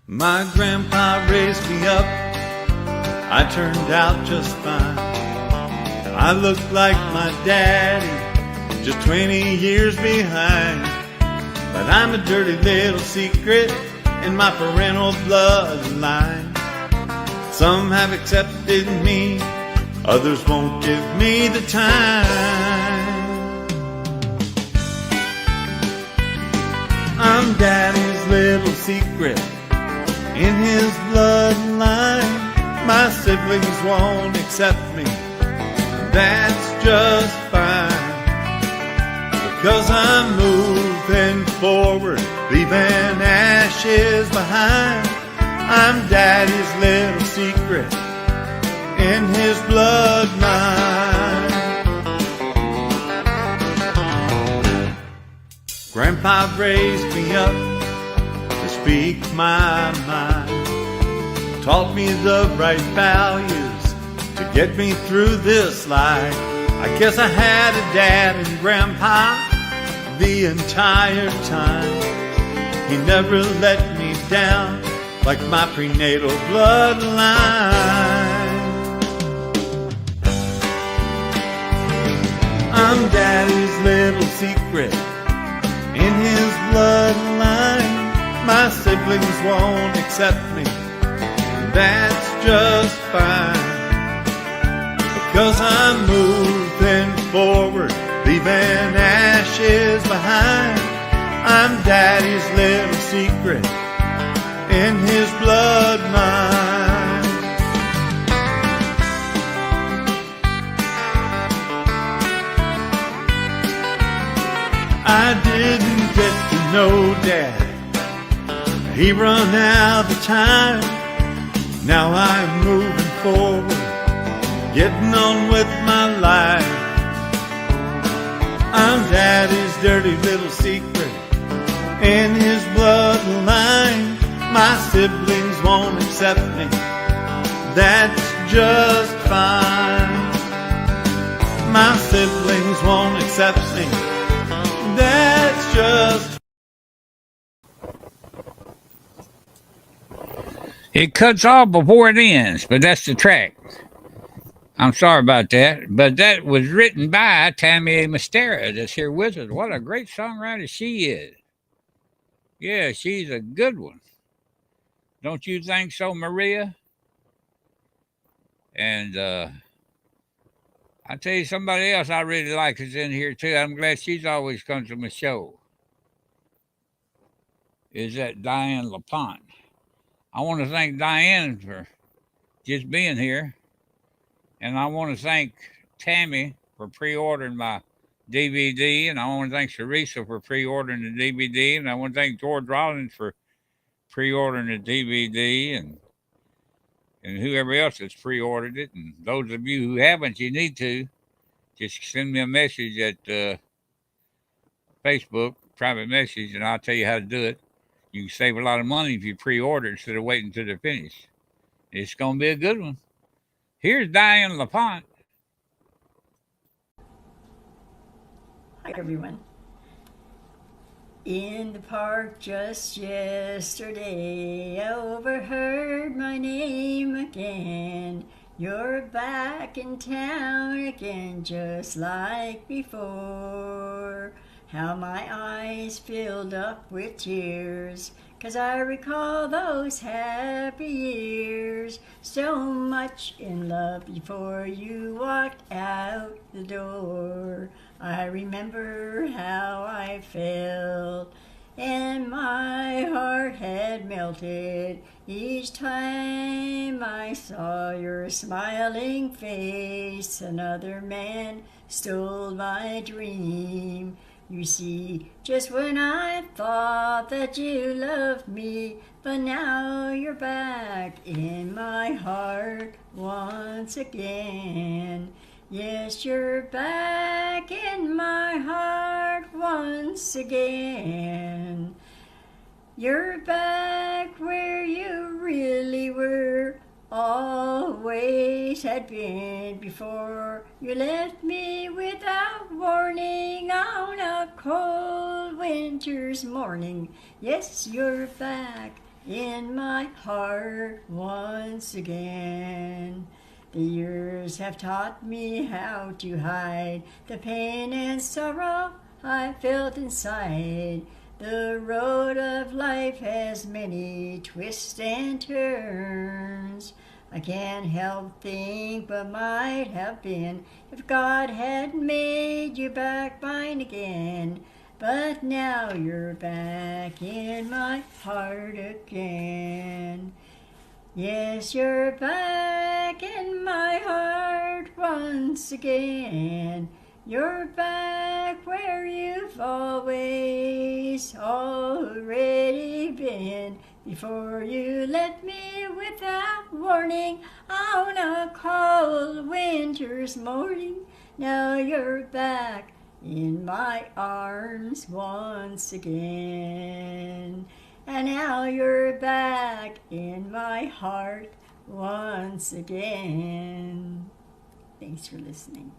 S5: My grandpa raised me up, I turned out just fine. I look like my daddy, just 20 years behind. But I'm a dirty little secret in my parental bloodline. Some have accepted me, others won't give me the time. I'm daddy's little secret in his bloodline. My siblings won't accept me, that's just fine. Because I'm moving forward, leaving ashes behind. I'm daddy's little secret in his bloodline. Grandpa raised me up to speak my mind, taught me the right values to get me through this life. I guess I had a dad and grandpa the entire time. He never let me down like my prenatal bloodline. I'm daddy's little secret in his bloodline. My siblings won't accept me, that's just fine. Because I'm moving forward, leaving ashes behind. I'm daddy's little secret in his bloodline. I didn't get to know Dad, he run out of time. Now I'm moving forward, getting on with my life. I'm daddy's dirty little secret in his bloodline. My siblings won't accept me, that's just fine. My siblings won't accept me, that's just
S1: It cuts off before it ends, but that's the track. I'm sorry about that, but that was written by Tammy A. Mastera that's here with us. What a great songwriter she is. Yeah, she's a good one. Don't you think so, Maria? And I tell you, somebody else I really like is in here too. I'm glad she's always comes to my show. Is that Diane LaPont? I want to thank Diane for just being here. And I want to thank Tammy for pre-ordering my DVD. And I want to thank Teresa for pre-ordering the DVD. And I want to thank George Rollins for pre-ordering the DVD. And whoever else has pre-ordered it. And those of you who haven't, you need to. Just send me a message at Facebook, private message, and I'll tell you how to do it. You can save a lot of money if you pre-order instead of waiting till they're finished. It's going to be a good one. Here's Diane LaPont.
S19: Hi, everyone. In the park just yesterday, I overheard my name again. You're back in town again, just like before. how my eyes filled up with tears, 'cause I recall those happy years, so much in love before you walked out the door. I remember how I felt, and my heart had melted each time I saw your smiling face. Another man stole my dream. You see, just when I thought that you loved me, but now you're back in my heart once again. Yes, you're back in my heart once again. You're back where you really were, always had been before you left me without warning on a cold winter's morning. Yes, you're back in my heart once again. The years have taught me how to hide the pain and sorrow I felt inside. The road of life has many twists and turns. I can't help think what might have been if God had made you back mine again. But now you're back in my heart again. Yes, you're back in my heart once again. You're back where you've always already been before you left me without warning on a cold winter's morning. Now you're back in my arms once again. And now you're back in my heart once again. Thanks for listening.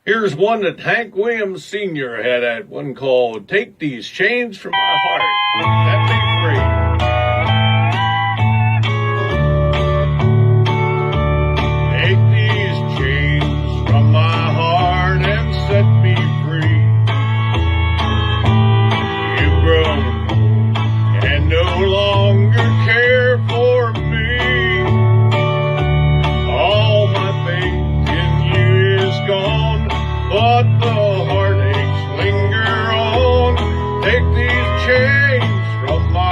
S20: Here's one that Hank Williams Sr. had at one called Take These Chains From My Heart, Set Me Free. Take these chains from my heart and set me free. You've grown cold and no longer care for me. All my faith in you is gone, but the heartaches linger on. Take these chains from my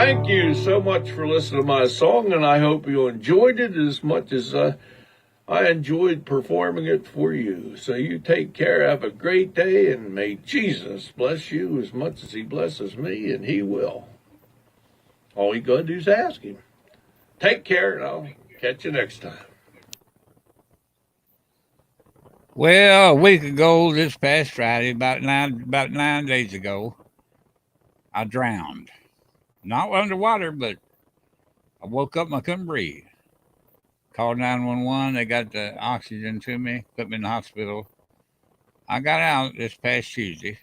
S20: thank you so much for listening to my song, and I hope you enjoyed it as much as I enjoyed performing it for you. So you take care, have a great day, and may Jesus bless you as much as he blesses me, and he will. All you gotta do is ask him. Take care, and I'll catch you next time.
S1: Well, a week ago, this past Friday, about 9 days ago, I drowned. Not underwater, but I woke up and I couldn't breathe. Called 911. They got the oxygen to me, put me in the hospital. I got out this past Tuesday.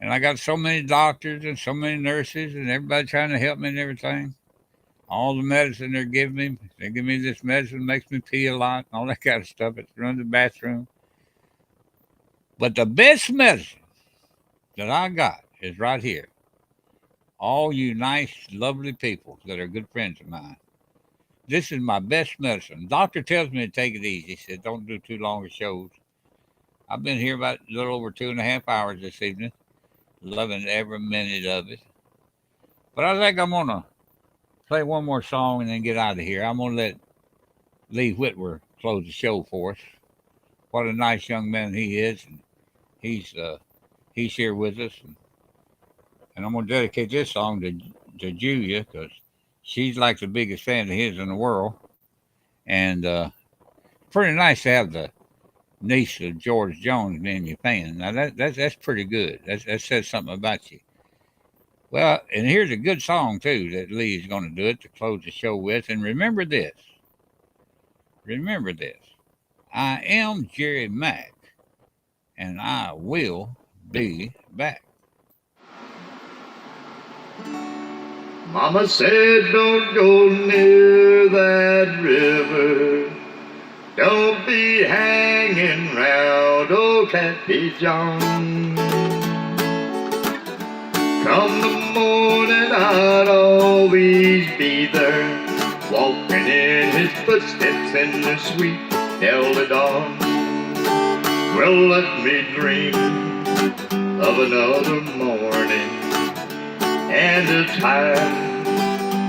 S1: And I got so many doctors and so many nurses and everybody trying to help me and everything. All the medicine they're giving me. They give me this medicine, makes me pee a lot, and all that kind of stuff. It's run the bathroom. But the best medicine that I got is right here. All you nice, lovely people that are good friends of mine. This is my best medicine. Doctor tells me to take it easy. He said, don't do too long of shows. I've been here about a little over 2.5 hours this evening. Loving every minute of it. But I think I'm going to play one more song and then get out of here. I'm going to let Lee Whitwer close the show for us. What a nice young man he is. And he's here with us. And I'm going to dedicate this song to Julia because she's like the biggest fan of his in the world. And pretty nice to have the niece of George Jones being your fan. Now, that's pretty good. That says something about you. Well, and here's a good song, too, that Lee is going to do it to close the show with. And remember this. Remember this. I am Jerry Mack, and I will be back.
S14: Mama said don't go near that river. Don't be hanging round old Catfish John. Come the morning I'd always be there, walking in his footsteps in the sweet early dawn. Well, let me dream of another morning and a time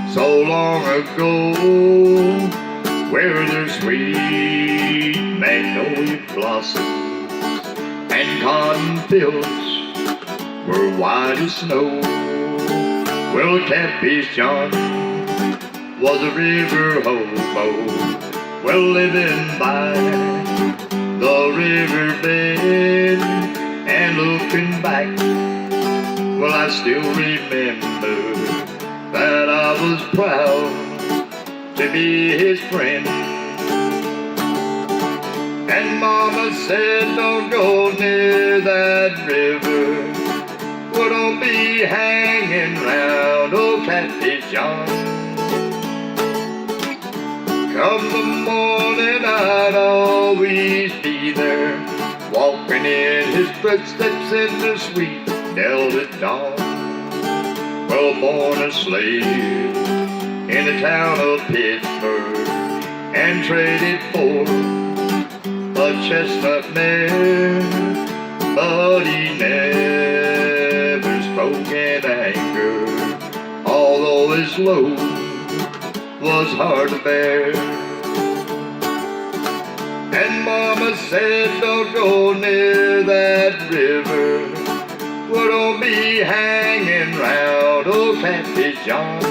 S14: so long ago where there's sweet magnolia blossoms and cotton fields were white as snow. Well, Catfish John was a river hobo, well, living by the riverbed and looking back. Well, I still remember that I was proud to be his friend. And Mama said don't go near that river. Well, don't be hanging round old Catfish John. Come the morning I'd always be there, walking in his footsteps in the sweet Delta dawn. Well, born a slave in the town of Pittsburgh and traded for a chestnut mare, but he never spoke in anger, although his load was hard to bear. And Mama said don't go near that river. Well, don't be hanging round old Catfish John.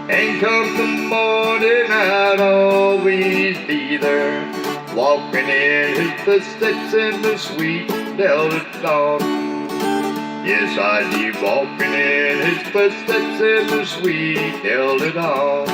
S14: And come the morning I'd always be there, walking in his footsteps in the sweet Delta dawn. Yes, I'd be walking in his footsteps in the sweet Delta dawn.